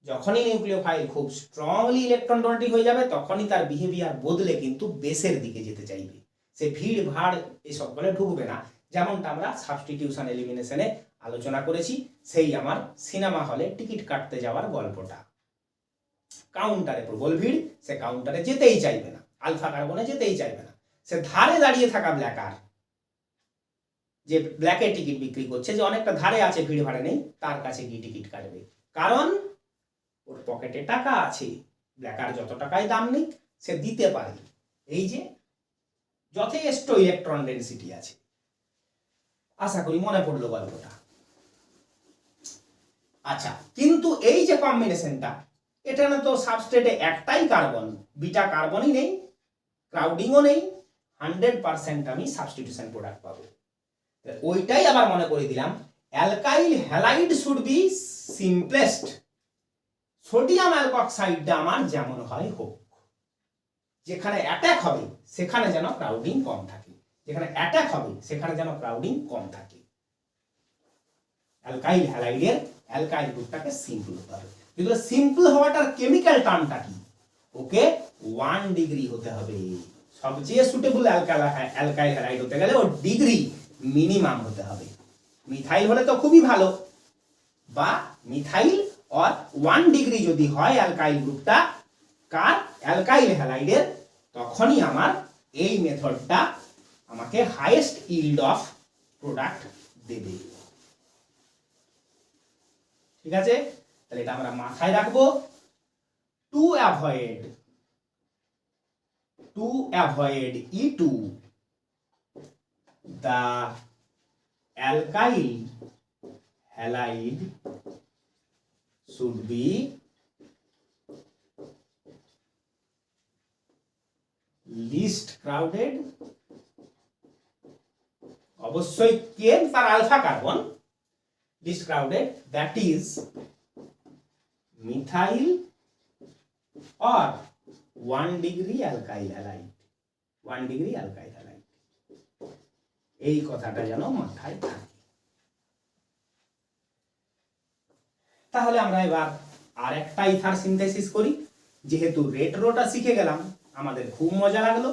যখনই নিউক্লিওফাইল খুব স্ট্রংলি ইলেকট্রন ডোনেটিং হয়ে যাবে, তখনই তার বিহেভিয়ার বদলে কিন্তু বেসের দিকে যেতে চাইবে, সে ভিড় ভাড় এসব বলে ঢুকবে না। যেমনটা আমরা সাবস্টিটিউশন এলিমিনেশনে আলোচনা করেছি, সেই আমার সিনেমা হলে টিকিট কাটতে যাওয়ার গল্পটা। কাউন্টারে প্রবল ভিড়, সে কাউন্টারে যেতেই চাইবে না, আলফা কার্বনে যেতেই চাইবে না, সে ধারে দাঁড়িয়ে থাকা ব্ল্যাকার, যে ব্ল্যাকে টিকিট বিক্রি করছে, যে অনেকটা ধারে আছে ভিড় ভাড়ে নেই, তার কাছে গিয়ে টিকিট কাটবে, কারণ ওর পকেটে টাকা আছে। ব্ল্যাকার যত টাকায় দাম নেই সে দিতে পারে, এই যে যথেষ্ট ইলেকট্রন ডেনসিটি আছে। আশা করি মনে পড়লো গল্পটা। আচ্ছা, কিন্তু এই যে কম্বিনেশনটা, এটা না তো সাবস্ট্রেটে একটাই কার্বন, বিটা কার্বনই নেই, ক্রাউডিংও নেই, 100% আমি সাবস্টিটিউশন প্রোডাক্ট পাবো। ওইটাই আবার মনে করে দিলাম, alkyl halide should be simplest. Sodium অ্যালকক্সাইডটা আমার যেমন হয় হোক, যেখানে অ্যাটাক হবে সেখানে যেন ক্রাউডিং কম থাকে, যেখানে অ্যাটাক হবে সেখানে যেন ক্রাউডিং কম থাকে। অ্যালকাইল হ্যালাইডের অ্যালকাইল গ্রুপটাকে সিম্পল হতে হবে। কিন্তু সিম্পল হওয়াটার কেমিক্যাল টার্মটা কি? ওকে 1 ডিগ্রি হতে হবে। সবচেয়ে সুটেবল অ্যালকাইল হ্যালাইড হতে গেলে ওর ডিগ্রি মিনিমাম হতে হবে। মিথাইল হলে তো খুবই ভালো, বা মিথাইল আর 1 ডিগ্রি যদি হয় অ্যালকাইল গ্রুপটা কার, অ্যালকাইল হ্যালাইডের, তখনই আমার এই মেথডটা আমাকে হাইয়েস্ট ইল্ড অফ প্রোডাক্ট দেবে। ঠিক আছে, তাহলে এটা আমরা মাথায় রাখবো। To avoid E2, the alkyl halide should be least crowded, অবশ্যই কে তার alpha carbon, least crowded, that is methyl or 1 degree alkyl halide, 1 degree alkyl halide। এই কথাটা যেন মাথায় থাকে। তাহলে আমরা এবার আর একটা ইথার সিনথেসিস করি। যেহেতু রেট্রোটা শিখে গেলাম, আমাদের খুব মজা লাগলো,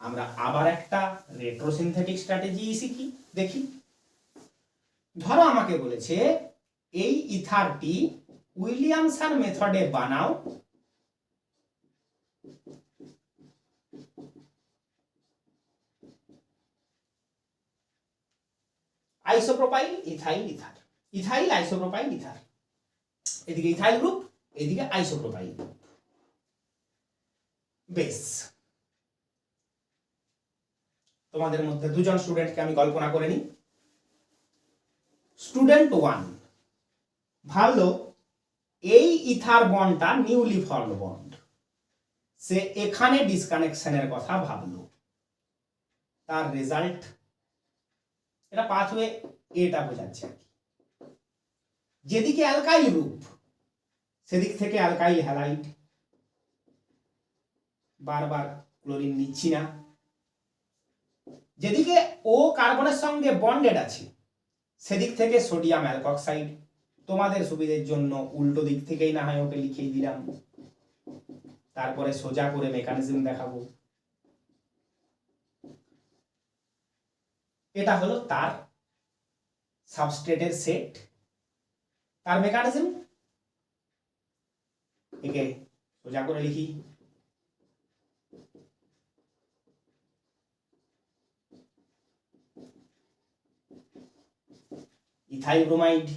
আমরা আবার একটা রেট্রোসিনথেটিক স্ট্র্যাটেজি শিখি, দেখি। ধরো আমাকে বলেছে এই ইথারটি উইলিয়ামসন মেথডে বানাও, isopropyl ethyl ether, ethyl isopropyl ether, এদিকে ইথাইল গ্রুপ, এদিকে আইসোপ্রোপাইল গ্রুপ। বেশ, তোমাদের মধ্যে দুজন স্টুডেন্টকে আমি কল্পনা করে নিই। স্টুডেন্ট 1 ভাবলো এই ইথার বন্ডটা নিউলি ফর্মড বন্ড, সে এখানে ডিসকানেকশনের কথা ভাবলো। তার রেজাল্ট, এটা পাথওয়ে এটা বোঝাচ্ছে আর কি। যেদিকে অ্যালকাইল গ্রুপ সেদিক থেকে অ্যালকাইল হ্যালাইড, বারবার ক্লোরিন নিচ্ছি না। যেদিকে ও কার্বনের সঙ্গে বন্ডেড আছে সেদিক থেকে সোডিয়াম অ্যালকক্সাইড, তোমাদের সুবিধের জন্য উল্টো দিক থেকেই না হয় ওকে লিখেই দিলাম, তারপরে সোজা করে মেকানিজম দেখাবো। এটা হলো তার সাবস্ট্রেটের সেট, তার মেকানিজম। একে সোজা করে লিখি। Ethyl bromide,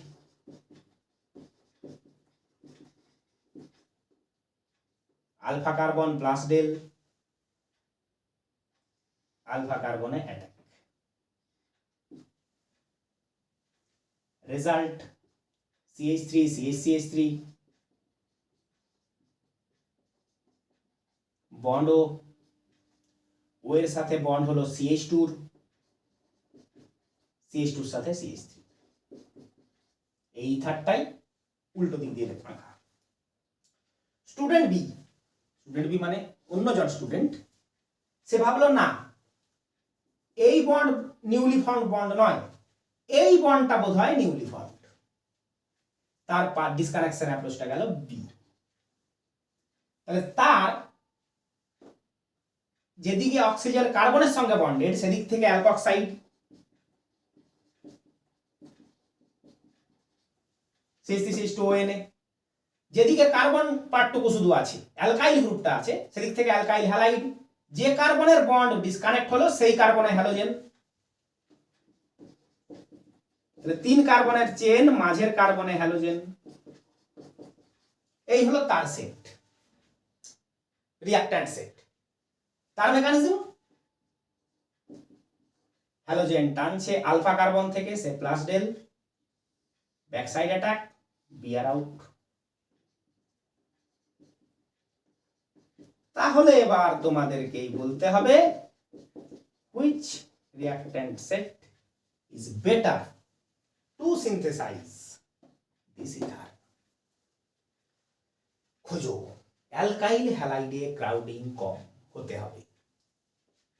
alpha carbon plus del, alpha কার্বনে attack, result CH3 CH3 bond ও এর সাথে বন্ড হলো CH2 এর সাথে CH3। এই ইথারটাই উল্টো দিক দিয়ে রাখা। স্টুডেন্ট বি মানে অন্যজন স্টুডেন্ট, সে ভাবলো না এই বন্ড নিউলি ফর্মড বন্ড নয়, এই বন্ডটা বোধহয় নিউলি ফর্মড। তার ডিসকানেকশন অ্যাপ্রোচটা গেল বি। তাহলে তার যেদিকে অক্সিজেন কার্বনের সঙ্গে বন্ডেড সেদিক থেকে অ্যালকক্সাইড, CH3CH2ONA, যেদিকে কার্বন পার্টটুকু শুধু আছে, অ্যালকাইল গ্রুপটা আছে, সেদিক থেকে অ্যালকাইল হ্যালাইড। যে কার্বনের বন্ড ডিসকানেক্ট হলো সেই কার্বনে হ্যালোজেন। তাহলে 3 কার্বনের চেন, মাঝের কার্বনে হ্যালোজেন। এই হলো তার সেট, রিঅ্যাক্ট্যান্ট সেট। তার মেকানিজম, হ্যালোজেন টানছে আলফা কার্বন থেকে, সে plus del, back side attack, bear out. তাহলে এবার তোমাদেরকেই বলতে হবে which reactant set is better to synthesize this ether। খোঁজো অ্যালকাইল হ্যালাইডে ক্রাউডিং কম হতে হবে।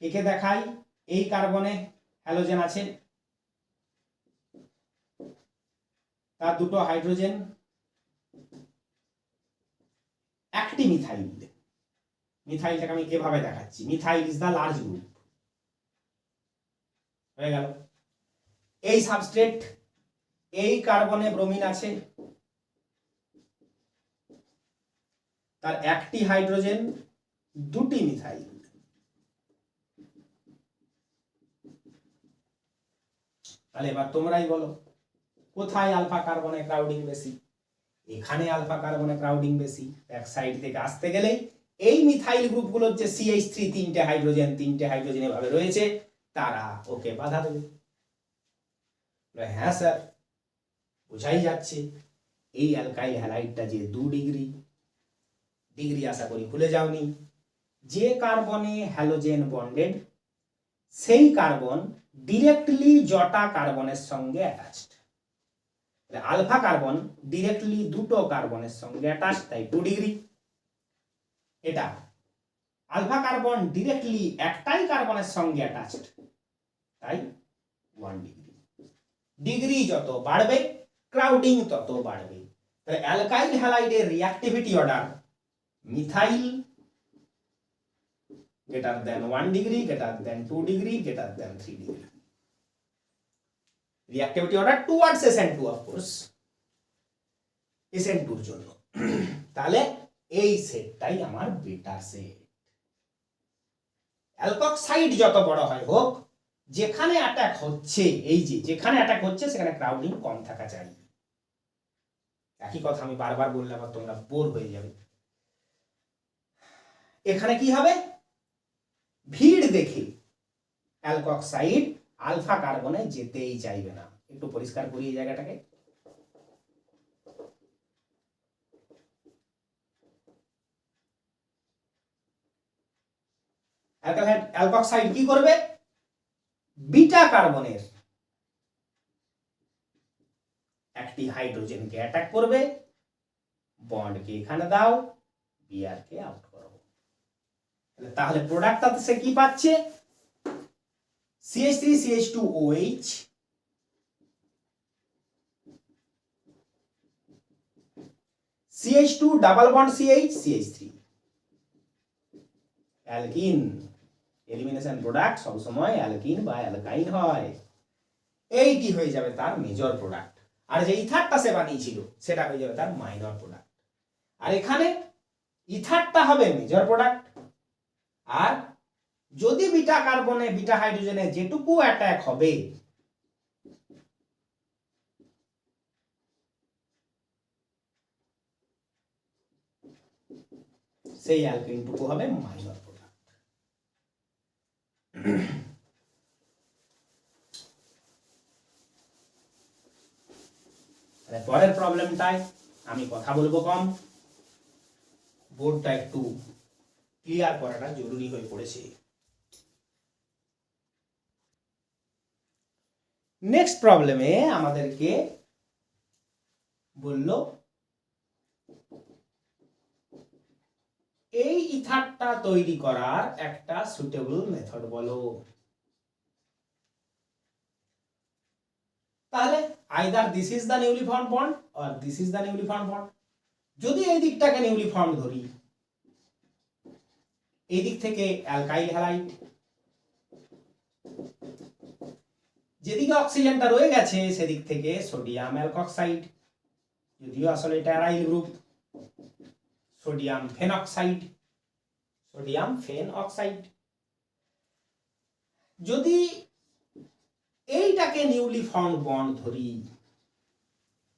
একে দেখাই, এই কার্বনে হ্যালোজেন আছে, তার দুটো হাইড্রোজেন, একটি মিথাইল। মিথাইলটাকে আমি এভাবে দেখাচ্ছি, methyl is the large group. হয়ে গেল। এই সাবস্ট্রেট, এই কার্বনে ব্রোমিন আছে, তার একটি হাইড্রোজেন, দুটি মিথাইল। তাহলে এবার তোমরাই বলো কোথায় আলফা কার্বনে ক্রাউডিং বেশি? এখানে আলফা কার্বনে ক্রাউডিং বেশি। এক সাইড থেকে আসতে গেলেই এই মিথাইল গ্রুপগুলোর যে CH3 তিনটে হাইড্রোজেন এভাবে রয়েছে, তারা ওকে বাধা দেবে। হ্যাঁ স্যার, বোঝাই যাচ্ছে এই অ্যালকাইল হ্যালাইডটা যে 2 ডিগ্রি আশা করি ভুলে যাওনি। যে কার্বনে হ্যালোজেন বন্ডেড সেই কার্বন ডিরেক্টলি জটা কার্বনের সঙ্গে অ্যাটাচড। আলফা কার্বন ডিরেক্টলি দুটো কার্বনের সঙ্গে অ্যাটাচড, তাই 2 ডিগ্রি। এটা আলফা কার্বন ডিরেক্টলি একটাই কার্বনের সঙ্গে অ্যাটাচড, তাই 1 ডিগ্রি। ডিগ্রি যত বাড়বে ক্রাউডিং তত বাড়বে। তাহলে অ্যালকাইল হ্যালাইডের reactivity order methyl greater than 1 degree, greater than 2 degree, greater than 3 degree. Reactivity order towards SN2 of course, SN2 এর জন্য। তাহলে এই সেটটাই আমার বেটার সেট। অ্যালকক্সাইড যত বড় হয় হোক, যেখানে অ্যাটাক হচ্ছে, এই যে যেখানে অ্যাটাক হচ্ছে সেখানে ক্রাউডিং কম থাকা চাই। একই কথা আমি বারবার বললাম আর তোমরা বোর হয়ে যাবে। এখানে কি হবে? ভিড় দেখে অ্যালকক্সাইড আলফা কার্বনে যেতেই চাইবে না। একটু পরিষ্কার করি এই জায়গাটাকে। অ্যালকক্সাইড কি করবে? বিটা কার্বনের একটি হাইড্রোজেনকে অ্যাটাক করবে, বন্ডকে এখানে দাও, বিআর কে আউট করো। তাহলে প্রোডাক্টটাতে সে কি পাচ্ছে? CH3 CH2OH CH2 double bond CH CH3 alkyne elimination product সব সময় অ্যালকিন বা অ্যালকাইন হয়। এইটি হয়ে যাবে তার মেজর প্রোডাক্ট, আর যে ইথারটা সে বানিয়েছিল সেটা হয়ে যাবে তার মাইনর প্রোডাক্ট। আর এখানে ইথারটা হবে মেজর প্রোডাক্ট, আর যদি বিটা কার্বনে বিটা হাইড্রোজেনে যেটুকু অ্যাটাক হবে সেই অ্যালকিনটুকু হবে মাইনর প্রোডাক্ট। পরের প্রবলেমটায় আমি কথা বলবো কম, বোর্ডটা একটু ক্লিয়ার করাটা জরুরি হয়ে পড়েছে। নেক্সট প্রবলেমে আমাদেরকে বলল এই ইথারটা তৈরি করার একটা সুটেবল মেথড বলো। তাহলে either this is the newly formed bond or this is the newly formed bond. যদি এই দিকটাকে নিউলি ফর্মড ধরি, এই দিক থেকে অ্যালকাইল হ্যালাইড, যেদিকে অক্সিজেনটা রয়ে গেছে সেদিক থেকে সোডিয়াম অ্যালকক্সাইড, যদিও আসলে এটা অ্যারাইল গ্রুপ, সোডিয়াম ফেনঅক্সাইড, সোডিয়াম ফেনঅক্সাইড। যদি এইটাকে নিউলি ফর্মড বন্ড ধরি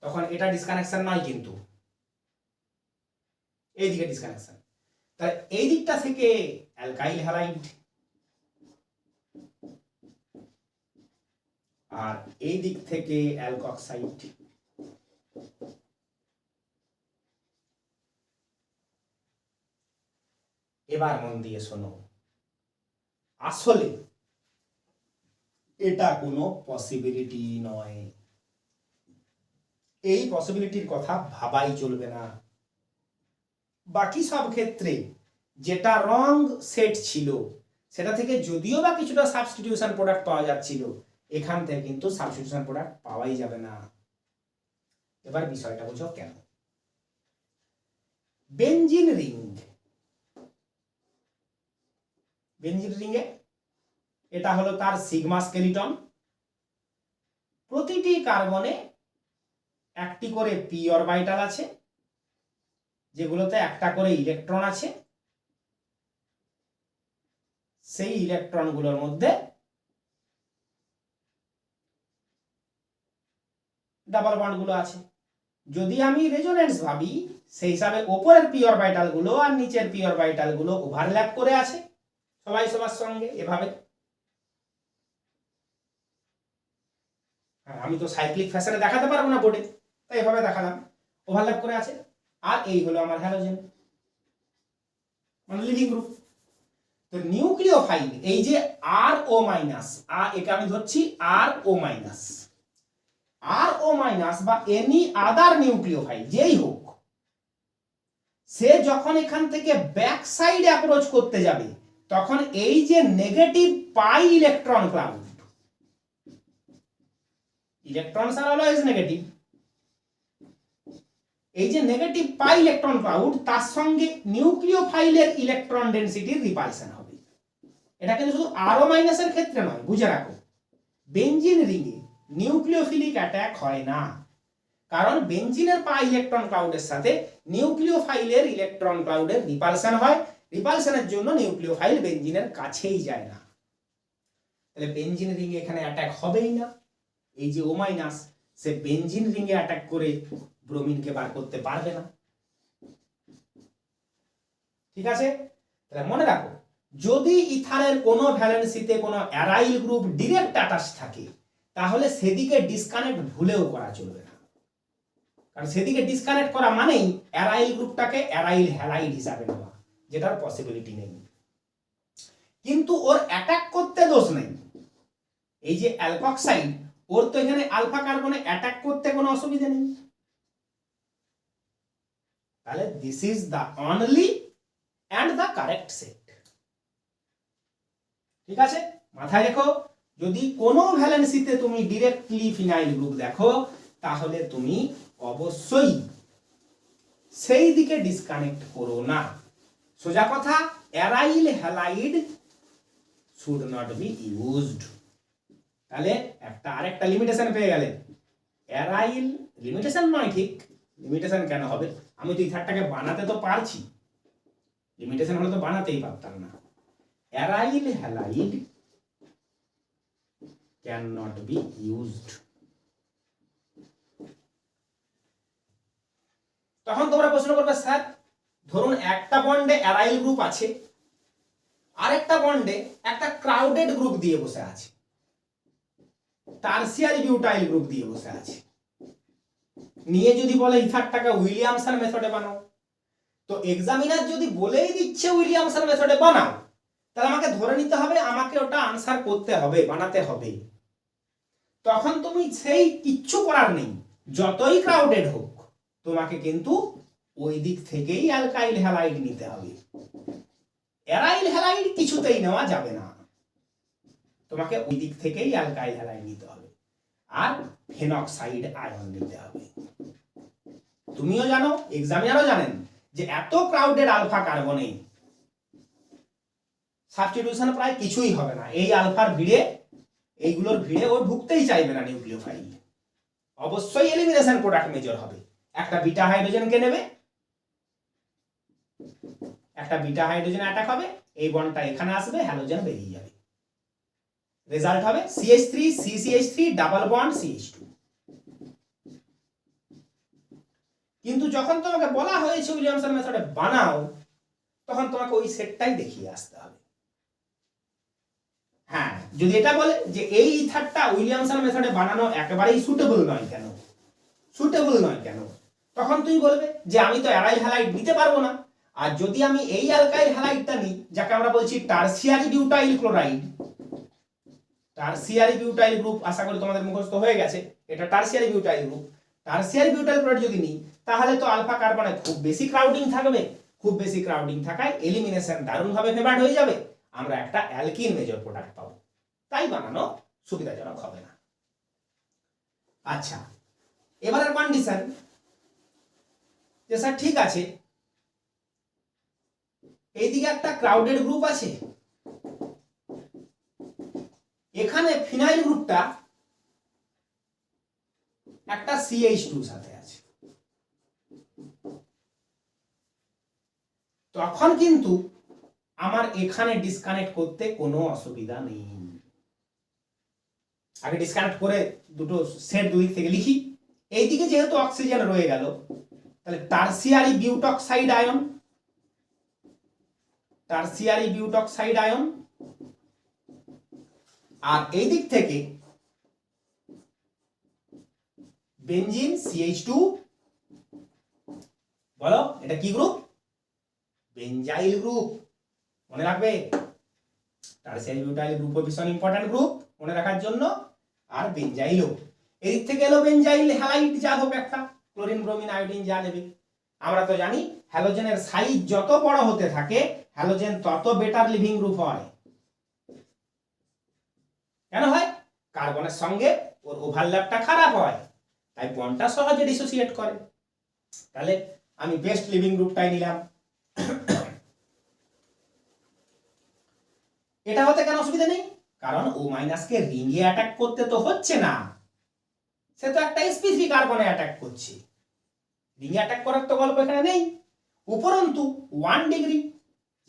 তখন এটা ডিসকানেকশন নয়, কিন্তু এইদিকে ডিসকানেকশন। তাহলে এই দিকটা থেকে অ্যালকাইল হ্যালাইড আর এই দিক থেকে অ্যালকক্সাইড। এবার মন দিয়ে শোনো, আসলে এটা কোনো পসিবিলিটি নয়, এই পসিবিলিটির কথা ভাবাই চলবে না। বাকি সব ক্ষেত্রে যেটা রং সেট ছিল সেটা থেকে যদিও বা কিছুটা সাবস্টিটিউশন প্রোডাক্ট পাওয়া যাচ্ছিল, এখান থেকে কিন্তু সাবস্টিটিউশন প্রোডাক্ট পাওয়াই যাবে না। এবার বিষয়টা বুঝো কেন। বেনজিন রিং, বেনজিন রিংয়ে এটা হলো তার সিগমা স্কেলিটন। প্রতিটি কার্বনে একটি করে পি অরবিটাল আছে, যেগুলোতে একটা করে ইলেকট্রন আছে। সেই ইলেকট্রনগুলোর মধ্যে ডাবল বন্ডগুলো আছে। যদি আমি রেজোনেন্স ভাবি, সেই হিসাবে ওপরের পি অরবিটাল গুলো আর নিচের পি অরবিটাল গুলো ওভারল্যাপ করে আছে সবাই সবার সঙ্গে এভাবে। আমি তো সাইক্লিক ফ্যাশনে দেখাতে পারবো না বোর্ডে, তাই এভাবে দেখালাম, ওভারল্যাপ করে আছে। আর এই হলো আমার হ্যালোজেন, মানে লিভিং গ্রুপ। তো নিউক্লিওফাইল এই যে আর ও মাইনাস, এটা আমি ধরছি আর ও মাইনাস, আর ও মাইনাস বা এনি আদার নিউক্লিওফাইল যেই হোক, সে যখন এখান থেকে ব্যাক সাইড অ্যাপ্রোচ করতে যাবে তখন এই যে negative pi electron cloud, electrons আর অলওয়েজ নেগেটিভ, এই যে নেগেটিভ পাই ইলেকট্রন ক্লাউড তার সঙ্গে নিউক্লিওফাইলের ইলেকট্রন ডেনসিটির রিপালশন হবে। এটা কিন্তু শুধু আর ও মাইনাসের ক্ষেত্রে নয়, বুঝে রাখো। বেনজিন রিংয়ে নিউক্লিওফিলিক অ্যাটাক হয় না, কারণ বেনজিনের পাই ইলেকট্রন ক্লাউডের সাথে নিউক্লিওফাইলের ইলেকট্রন ক্লাউডের রিপালশন হয়। রিপালশনের জন্য নিউক্লিওফাইল বেনজিনের কাছেই যায় না। তাহলে বেনজিন রিংয়ে এখানে অ্যাটাক হবেই না। এই যে ও মাইনাস, সে বেনজিন রিংয়ে অ্যাটাক করে ব্রোমিনকে বার করতে পারবে না। ঠিক আছে, তাহলে মনে রাখো, যদি ইথারের কোনো ভ্যালেন্সিতে কোনো অ্যারাইল গ্রুপ ডিরেক্ট অ্যাটাচ থাকে তাহলে সেদিকে ডিসকানেক্ট ভুলেও করা চলবে না, কারণ সেদিকে ডিসকানেক্ট করা মানেই অ্যারাইল গ্রুপটাকে অ্যারাইল হ্যালাইড হিসাবে নেওয়া, যেটার পসিবিলিটি নেই। কিন্তু ওর অ্যাটাক করতে দোষ নেই। এই যে অ্যালকক্সাইড, ওর তো এখানে আলফা কার্বনে অ্যাটাক করতে কোনো অসুবিধা নেই। তাহলে this is the only and the correct set. ঠিক আছে, মাথায় রেখো, যদি কোনো ভ্যালেন্সিতে তুমি ডিরেক্টলি ফিনাইল গ্রুপ দেখো তাহলে তুমি অবশ্যই সেই দিকে ডিসকানেক্ট করো না। সোজা কথা, aryl halide should not be used. তাহলে একটা আরেকটা লিমিটেশন পেয়ে গেলেন। অ্যারাইল লিমিটেশন নয়, ঠিক লিমিটেশন কেন হবে, আমি তো ইথারটাকে বানাতে তো পারছি, লিমিটেশন হলে তো বানাতেই পারতাম না। Aryl halide can not be used. তখন তোমরা প্রশ্ন করবে, স্যার ধরুন একটা বন্ডে অ্যারাইল গ্রুপ আছে, আরেকটা বন্ডে একটা ক্রাউডেড গ্রুপ দিয়ে বসে আছে, টারসিয়ারি বিউটাইল গ্রুপ দিয়ে বসে আছে, নিয়ে যদি বলে ইথারটাকে উইলিয়ামসন মেথডে বানাও, তো এক্সামিনার যদি বলেই দিচ্ছে উইলিয়ামসন মেথডে বানাও, তাহলে আমাকে ধরে নিতে হবে আমাকে ওটা আনসার করতে হবে, বানাতে হবে। তখন তুমি সেই কিচ্ছু করার নেই, যতই ক্রাউডেড হোক তোমাকে কিন্তু ওই দিক থেকেই অ্যালকাইল হ্যালাইড নিতে হবে। অ্যারাইল হ্যালাইড কিছুতেই নেওয়া যাবে না, তোমাকে ওই দিক থেকেই অ্যালকাইল হ্যালাইড নিতে হবে, আর ফেনক্সাইড আয়ন নিতে হবে। তুমিও জানো, এক্সামিনারও জানেন যে এত ক্রাউডেড আলফা কার্বনে সাবস্টিটিউশন প্রায় কিছুই হবে না। এই আলফার ভিড়ে, এইগুলোর ভিড়ে ও ঢুকতেই চাইবে না নিউক্লিওফাইল, অবশ্যই এলিমিনেশন প্রোডাক্ট মেজর হবে। একটা বিটা হাইড্রোজেনকে নেবে, একটা বিটা হাইড্রোজেন অ্যাটাক হবে, এই বন্ডটা এখানে আসবে, হ্যালোজেন বেরিয়ে যাবে, রেজাল্ট হবে CH3 CCH3 double bond CH2। কিন্তু যখন তোমাকে বলা হয়েছে উইলিয়ামসন মেথডে বানাও, তখন তোমাকে ওই সেটটাই দেখিয়ে আসতে হবে। হ্যাঁ, যদি এটা বলে যে এই ইথারটা উইলিয়ামসন মেথডে বানানো একেবারেই সুটেবল নয় কেন, সুটেবল নয় কেন, তখন তুমি বলবে যে আমি তো অ্যারাইল হ্যালাইড নিতে পারবো না। আর যদি আমি এই অ্যালকাইল হ্যালাইডটা নিই, যাকে আমরা বলছি tertiary butyl chloride, tertiary butyl group আশা করি তোমাদের মুখস্থ হয়ে গেছে, এটা tertiary butyl group. Tertiary butyl chloride যদি নিই, তাহলে তো আলফা কার্বনে খুব বেশি ক্রাউডিং থাকবে, খুব বেশি ক্রাউডিং থাকায় এলিমিনেশন দারুণভাবে ফেভার্ড হয়ে যাবে, আমরা একটা অ্যালকিন মেজর প্রোডাক্ট পাবো, তাই বানানো সুবিধাজনক হবে না। আচ্ছা, এবারের কন্ডিশন যে স্যার ঠিক আছে, এইদিকে একটা ক্রাউডেড গ্রুপ আছে, এখানে ফিনাইল গ্রুপটা একটা CH2 সাথে আছে, তখন কিন্তু আমার এখানে ডিসকানেক্ট করতে কোনো অসুবিধা নেই। আগে ডিসকানেক্ট করে দুটো সেট দুদিক থেকে লিখি। এইদিকে যেহেতু অক্সিজেন রয়ে গেল, তাহলে টারসিয়ারি বিউটক্সাইড আয়ন, টারসিয়ারি বিউটক্সাইড আয়ন, আর এই দিক থেকে বেনজিন CH2, বলো এটা কি গ্রুপ? বেনজাইল গ্রুপ, মনে রাখবে টারসিয়ারি বিউটাইল গ্রুপ ভীষণ ইম্পর্টেন্ট গ্রুপ মনে রাখার জন্য, আর বেনজাইলও। এদিক থেকে এলো বেনজাইল হ্যালাইড, যা হোক একটা ক্লোরিন ব্রোমিন আয়োডিন যা নেবে। আমরা তো জানি হ্যালোজেনের সাইজ যত বড় হতে থাকে হ্যালোজেন তত বেটার লিভিং গ্রুপ হয়। কেন হয়? কার্বনের সঙ্গে ওর ওভারল্যাপটা খারাপ হয়, তাই বন্ডটা সহজে ডিসোসিয়েট করে। তাহলে আমি বেস্ট লিভিং গ্রুপটাই নিলাম। এটা হতে কেন অসুবিধা নেই, কারণ ও মাইনাসকে রিংয়ে অ্যাটাক করতে তো হচ্ছে না, সে তো একটা sp3 কার্বনে অ্যাটাক করছে, রিংয়ে অ্যাটাক করার তো গল্প এখানে নেই। উপরন্তু 1 ডিগ্রি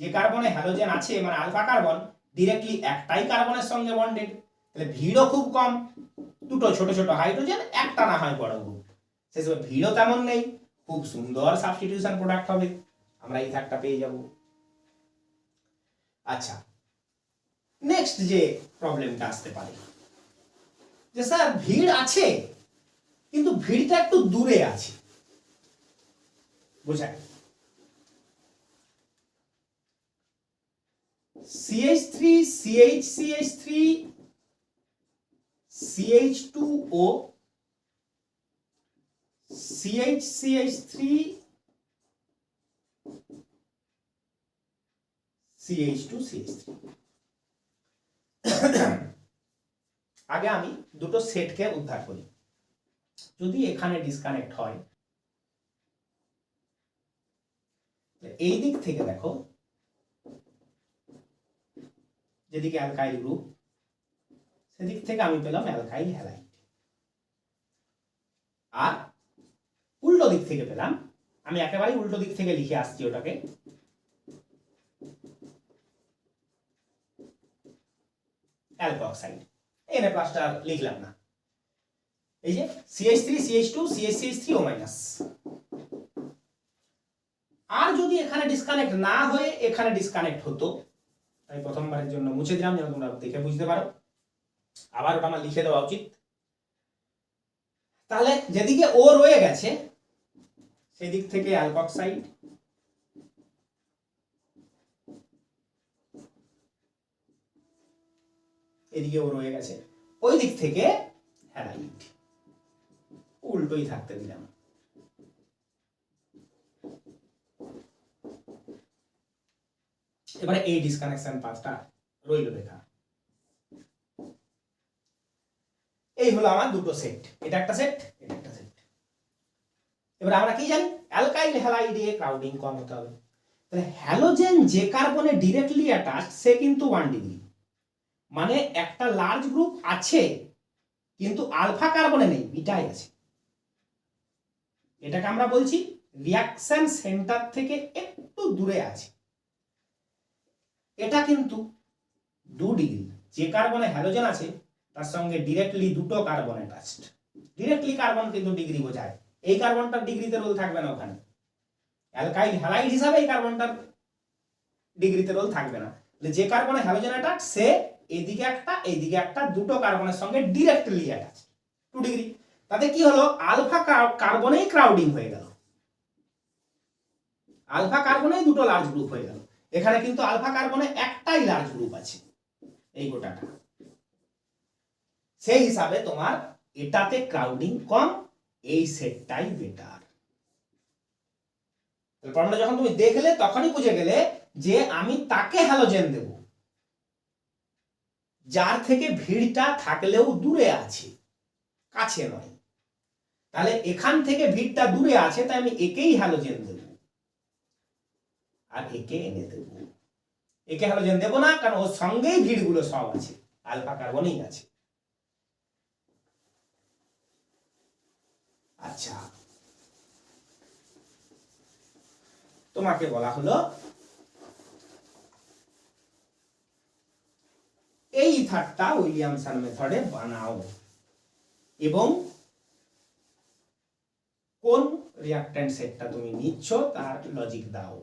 যে কার্বনে হ্যালোজেন আছে, মানে আলফা কার্বন ডিরেক্টলি একটাই কার্বনের সঙ্গে বন্ডেড, তাহলে ভিড়ও খুব কম, দুটো ছোট ছোট হাইড্রোজেন, একটা না হয় বড় গ্রুপ, সেসব ভিড়ও তেমন নেই, খুব সুন্দর সাবস্টিটিউশন প্রোডাক্ট হবে, আমরা এই থাকটা পেয়ে যাব। আচ্ছা, নেক্সট যে প্রবলেমটা আসতে পারে যে স্যার ভিড় আছে কিন্তু ভিড়টা একটু দূরে আছে, বোঝায় CH3 CH CH2O CH3 CH2 CH3। আগে আমি দুটো সেটকে উদ্ধার করি। যদি এখানে ডিসকানেক্ট হয়, এই দিক থেকে দেখো, যেদিকে অ্যালকাইল গ্রুপ সেদিক থেকে আমি পেলাম অ্যালকাইল হ্যালাইড, আর উল্টো দিক থেকে পেলাম, আমি একেবারে উল্টো দিক থেকে লিখে আসছি ওটাকে, অ্যালকোক্সাইড। Na প্লাসটা লিখলাম না, এই যে CH3 CH2 CH3O-। আর যদি এখানে ডিসকানেক্ট না হয়ে এখানে ডিসকানেক্ট হতো, আমি প্রথমবারের জন্য মুছে দিলাম যেন তোমরা দেখে বুঝতে পারো, আবার ওটা আমার লিখে দেওয়া উচিত। তাহলে যেদিকে ও রয়ে গেছে সেই দিক থেকে অ্যালকোক্সাইড, এদিকে ও রয়ে গেছে, ওই দিক থেকে হ্যালাইড, উল্টোই থাকতে দিলাম। এবারে এই ডিসকানেকশন পাথটা রইল লেখা। এই হলো আমার দুটো সেট, এটা একটা সেট, এটা একটা সেট। এবার আমরা কি জানি, অ্যালকাইল হ্যালাইডে ক্রাউডিং কম হতে হবে। তাহলে হ্যালোজেন যে কার্বনে ডিরেক্টলি অ্যাটাচ সে কিন্তু 1 ডিগ্রি, মানে একটা লার্জ গ্রুপ আছে কিন্তু আলফা কার্বনে নেই, বিটায় আছে। এটাকে আমরা বলছি রিঅ্যাকশন সেন্টার থেকে একটু দূরে আছে। এটা কিন্তু 2 ডিগ্রি, যে কার্বনে হ্যালোজেন আছে তার সঙ্গে ডিরেক্টলি দুটো কার্বন অ্যাটাচড। ডিরেক্টলি কার্বন কিন্তু ডিগ্রি বোঝায়, এই কার্বনটার ডিগ্রিতে রোল থাকবে না ওখানে, অ্যালকাইল হ্যালাইড হিসাবে এই কার্বনটার ডিগ্রিতে রোল থাকবে না। যে কার্বনে হ্যালোজেন অ্যাটাচ সে এদিকে একটা এইদিকে একটা, দুটো কার্বনের সঙ্গে ডিরেক্টলি অ্যাটাচ, 2 ডিগ্রি। তাতে কি হলো, আলফা কার্বনেই ক্রাউডিং হয়ে গেল, আলফা কার্বনেই দুটো লার্জ গ্রুপ হয়ে গেল। এখানে কিন্তু আলফা কার্বনে একটাই লার্জ গ্রুপ আছে, এই গোটাটা। সেই হিসাবে তোমার এটাতে ক্রাউডিং কম, এই সেটটাই বেটার। প্রবলেমটা যখন তুমি দেখলে তখনই বুঝে গেলে যে আমি তাকে হ্যালোজেন দেব যার থেকে ভিড়টা থাকলেও দূরে আছে, কাছে নয়। তাহলে এখান থেকে ভিড়টা দূরে আছে, তাই আমি একেই হ্যালোজেন দেব, আর একে এনে দেব। একে হ্যালোজেন দেব না, কারণ ওর সঙ্গেই ভিড়গুলো সব আছে, আলফা কার্বনেই আছে। আচ্ছা, তোমাকে বলা হলো এই ইথারটা উইলিয়ামসন মেথডে বানাও এবং কোন রিঅ্যাকট্যান্ট সেটটা তুমি নিচ্ছ তার লজিক দাও।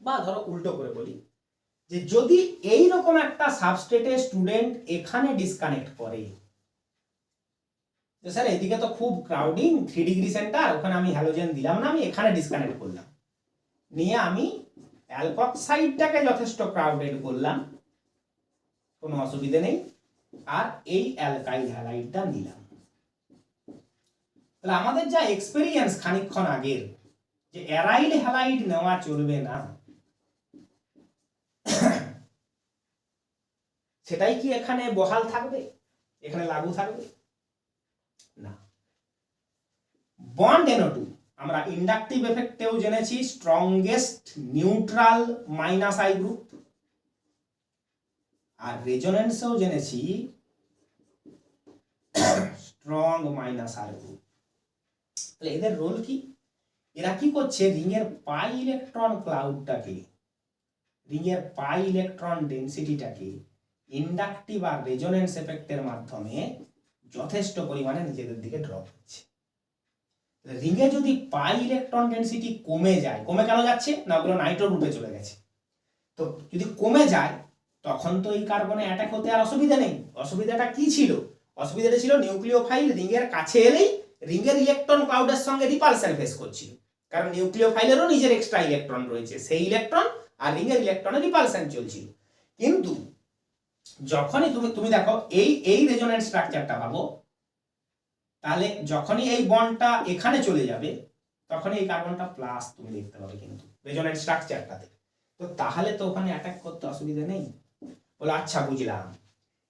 বা ধরো উল্টো করে বলি, যে যদি এই রকম একটা সাবস্ট্রেটের স্টুডেন্ট এখানে ডিসকানেক্ট করে, যে স্যার এদিকে তো খুব ক্রাউডিং, 3 ডিগ্রি সেন্টার, ওখানে আমি হ্যালোজেন দিলাম না, আমি এখানে ডিসকানেক্ট করলাম, নিয়ে আমি অ্যালকক্সাইডটাকে যথেষ্ট ক্রাউডেড করলাম, কোনো অসুবিধা নেই, আর এই অ্যালকাইল হ্যালাইডটা নিলাম। তাহলে আমাদের যা এক্সপেরিয়েন্স খানিকক্ষণ আগের, যে অ্যারাইল হ্যালাইড নেওয়া চলবে না, সেটাই কি এখানে বহাল থাকবে, এখানে লাগু থাকবে না। বন্ড NO2 আমরা ইন্ডাকটিভ এফেক্টেও জেনেছি strongest neutral minus I group, আর রেজোনেন্সেও জেনেছি স্ট্রং মাইনাস আর গ্রুপ। তাহলে এদের রোল কি, এরা কি করছে, রিংয়ের পাই ইলেকট্রন ক্লাউডটাকে, রিংয়ের পাই ইলেকট্রন ডেনসিটিটাকে ইন্ডাকটিভ আর রেজোনেন্স এফেক্টের মাধ্যমে যথেষ্ট পরিমাণে নিজেদের দিকে ড্রপ হচ্ছে। রিংয়ে যদি পাই ইলেকট্রন ডেনসিটি কমে যায়, কমে কেন যাচ্ছে না, ওগুলো নাইট্রো গ্রুপে চলে গেছে, তো যদি কমে যায় তখন তো এই কার্বনে অ্যাটাক হতে আর অসুবিধা নেই। অসুবিধাটা কি ছিল, অসুবিধাটা ছিল নিউক্লিওফাইল রিংয়ের কাছে এলেই রিংয়ের ইলেকট্রন ক্লাউডের সঙ্গে রিপালশন ফেস করছিল, কারণ নিউক্লিওফাইলেরও নিজের এক্সট্রা ইলেকট্রন রয়েছে, সেই ইলেকট্রন আর রিংয়ের ইলেকট্রনের রিপালশন চলছিল। কিন্তু যখনই তুমি দেখো এই রেজোনেন্স স্ট্রাকচারটা ভাবো, তাহলে যখনই এই বন্ডটা এখানে চলে যাবে তখন এই কার্বনটা প্লাস তুমি দেখতে পাবে কিন্তু রেজোনেন্স স্ট্রাকচারটাতে। তো তাহলে তো ওখানে অ্যাটাক করতে অসুবিধা নেই। বলে আচ্ছা বুঝলাম,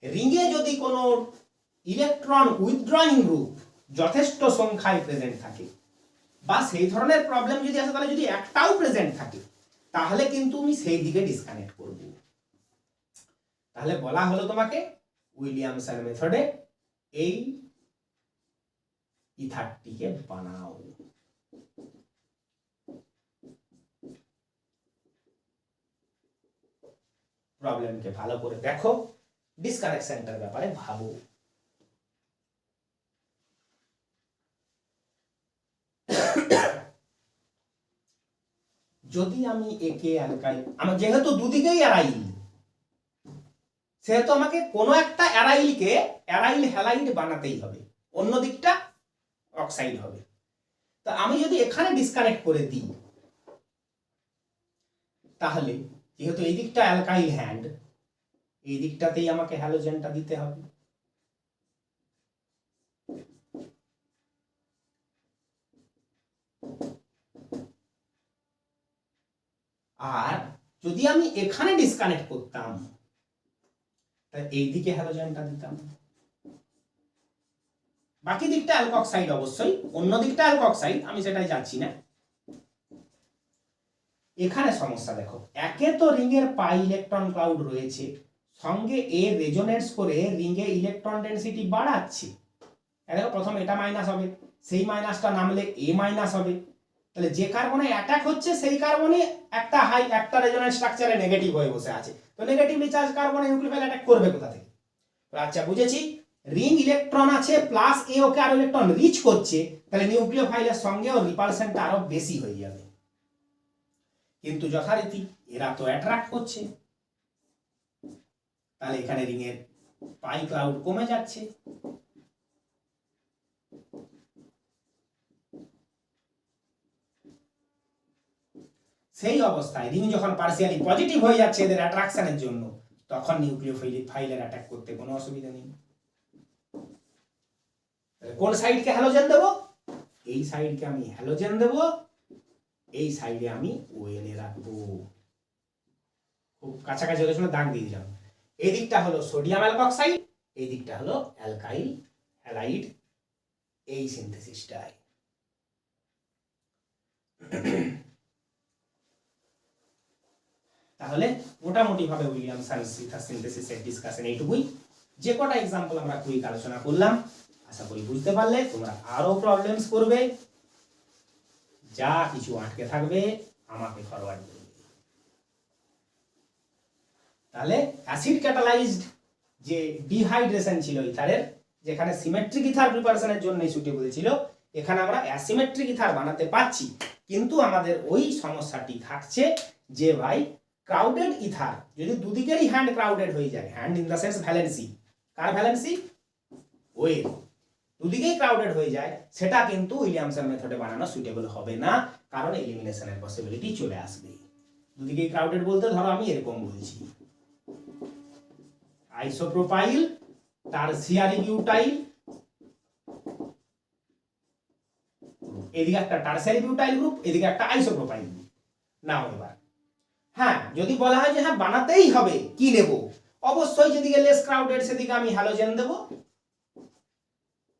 রিংয়ে যদি কোনো ইলেকট্রন উইথড্রয়িং গ্রুপ যথেষ্ট সংখ্যায় প্রেজেন্ট থাকে বা সেই ধরনের প্রবলেম যদি আসে, তাহলে যদি একটাও প্রেজেন্ট থাকে তাহলে কিন্তু আমি সেই দিকে ডিসকানেক্ট করব। তাহলে বলা হলো তোমাকে উইলিয়ামসন মেথডে এই ইথারটিকে বানাও। প্রবলেমকে ভালো করে দেখো, ডিসকানেকশনটার ব্যাপারে ভাবো। যদি আমি একে অ্যালকাইল, আমার যেহেতু দুদিকেই অ্যারাইল, সেহেতু আমাকে কোনো একটা অ্যারাইলকে অ্যারাইল হ্যালাইড বানাতেই হবে, অন্য দিকটা অক্সাইড হবে। তো আমি যদি এখানে ডিসকানেক্ট করে দিই, তাহলে যেহেতু এই দিকটা অ্যালকাইল হ্যান্ড, এই দিকটাতেই আমাকে হ্যালোজেনটা দিতে হবে। আর যদি আমি এখানে ডিসকানেক্ট করতাম, তাহলে এই দিকে হ্যালোজেনটা দিতাম। বাকি দিকটা অ্যালকক্সাইড, অবশ্যই অন্য দিকটা অ্যালকক্সাইড, আমি সেটাই যাচ্ছি না। এখানে সমস্যা দেখো, একে তো রিং এর পাই ইলেকট্রন ক্লাউড রয়েছে, সঙ্গে এ রেজোনেন্স করে রিং এ ইলেকট্রন ডেনসিটি বাড়াচ্ছে। দেখো প্রথম এটা মাইনাস হবে, সেই মাইনাসটা নামলে এ মাইনাস হবে, তাহলে যে কার্বনে অ্যাটাক হচ্ছে সেই কার্বনে একটা রেজোনেন্স স্ট্রাকচারে নেগেটিভ হয়ে বসে আছে। তো নেগেটিভলি চার্জ কার্বনে নিউক্লিওফাইল অ্যাটাক করবে কোথা থেকে? আচ্ছা বুঝেছি, রিং ইলেকট্রন আছে প্লাস এ ওকে আরো ইলেকট্রন রিচ করছে, তাহলে নিউক্লিওফাইলের সঙ্গে ওর রিপালশনটা আরো বেশি হয়ে যাবে। কিন্তু যথারীতি এরা তো অ্যাট্রাক্ট করছে, তাহলে এখানে রিং এর পাই ক্লাউড কমে যাচ্ছে। সেই অবস্থায় রিং যখন পার্সিয়ালি পজিটিভ হয়ে যাচ্ছে এদের অ্যাট্রাকশনের জন্য, তখন নিউক্লিওফাইলের অ্যাটাক করতে কোনো অসুবিধা নেই। কোন সাইডকে হ্যালোজেন দেব? এই সাইডকে আমি হ্যালোজেন দেব, এই সাইডে আমি ওএল এ রাখবো। খুব কাছাকাছি হলে শুনে দাগ দিয়ে দিলাম। এই দিকটা হলো সোডিয়াম অ্যালকক্সাইড, এই দিকটা হলো অ্যালকাইল হ্যালাইড, এই সিনথেসিসটাই। তাহলে মোটামুটি ভাবে উইলিয়ামসন ইথার সিনথেসিসের ডিসকাশন এইটুকুই। যে কটা এক্সাম্পল আমরা কুইক আলোচনা করলাম, আশা করি বুঝতে পারলে। তোমরা আরো প্রবলেমস করবে, যা কিছু আটকে থাকবে আমাকে ফরওয়ার্ড করবে। তাহলে অ্যাসিড ক্যাটালাইজড যে ডিহাইড্রেশন ছিল ইথারের, যেখানে সিমেট্রিক ইথার প্রিপারেশনের জন্য সুটেবল ছিল, এখানে আমরা অ্যাসিমেট্রিক ইথার বানাতে পারছি, কিন্তু আমাদের ওই সমস্যাটি থাকছে যে ভাই ক্রাউডেড ইথার যদি দুদিকেরই হ্যান্ড ক্রাউডেড হয়ে যায়, hand in the sense valency, car valency? Well, দুদিকেই ক্রাউডেড হয়ে যায়, সেটা কিন্তু উইলিয়ামসন মেথডে বানানো সুইটেবল হবে না, কারণ এলিমিনেশনের পসিবিলিটি চলে আসবে। দুদিকেই ক্রাউডেড বলতে ধরো আমি এরকম বলছি, আইসোপ্রোপাইল টারসিয়ারি বিউটাইল, এদিকে একটা টারসিয়ারি বিউটাইল গ্রুপ, এদিকে একটা আইসোপ্রোপাইল গ্রুপ। নাও এবার হ্যাঁ, যদি বলা হয় যে হ্যাঁ বানাতেই হবে, কি নেব? অবশ্যই যেদিকে লেস ক্রাউডেড সেদিকে আমি হ্যালোজেন দেব,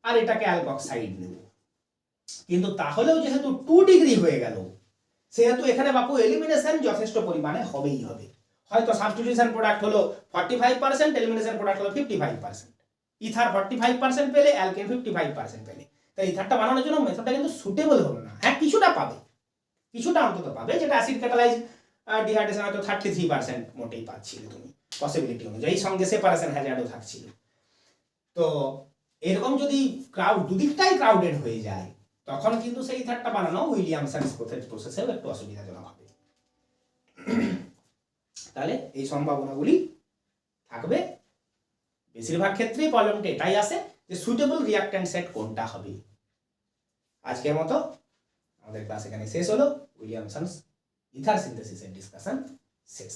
আর এটাকে অ্যালকক্সাইড নেব। কিন্তু তাহলেও যেহেতু 2 ডিগ্রি হয়ে গেল, সেহেতু এখানে বাপু এলিমিনেশন যথেষ্ট পরিমাণে হবেই হবে। হয়তো সাবস্টিটিউশন প্রোডাক্ট হলো 45%, এলিমিনেশন প্রোডাক্ট হলো 55%। ইথার 45% পেলে, অ্যালকেন 55% পেলে, তাই ইথারটা বানানোর জন্য মেথডটা কিন্তু সুটেবল হলো না। হ্যাঁ কিছুটা পাবে, কিছুটা অন্তত পাবে, যেটা অ্যাসিড ক্যাটালাইজ ডিহাইড্রেশন হয়তো 33% মোটেই পাচ্ছিল তুমি পসিবিলিটি অনুযায়ী, সঙ্গে সেপারেশন হ্যাজার্ডও থাকছিল। তো এরকম যদি ক্রাউড দুদিকটাই ক্রাউডেড হয়ে যায়, তখন কিন্তু সেই ইথারটা বানানো উইলিয়ামসন প্রসেসেও একটু অসুবিধাজনক হবে। তাহলে এই সম্ভাবনাগুলি থাকবে। বেশিরভাগ ক্ষেত্রেই প্রবলেমটা এটাই আসে যে সুইটেবল রিঅ্যাক্ট্যান্ট সেট কোনটা হবে। আজকের মতো আমাদের ক্লাস এখানে শেষ হলো। উইলিয়ামসন ইথার সিনথেসিসের ডিসকাশন শেষ।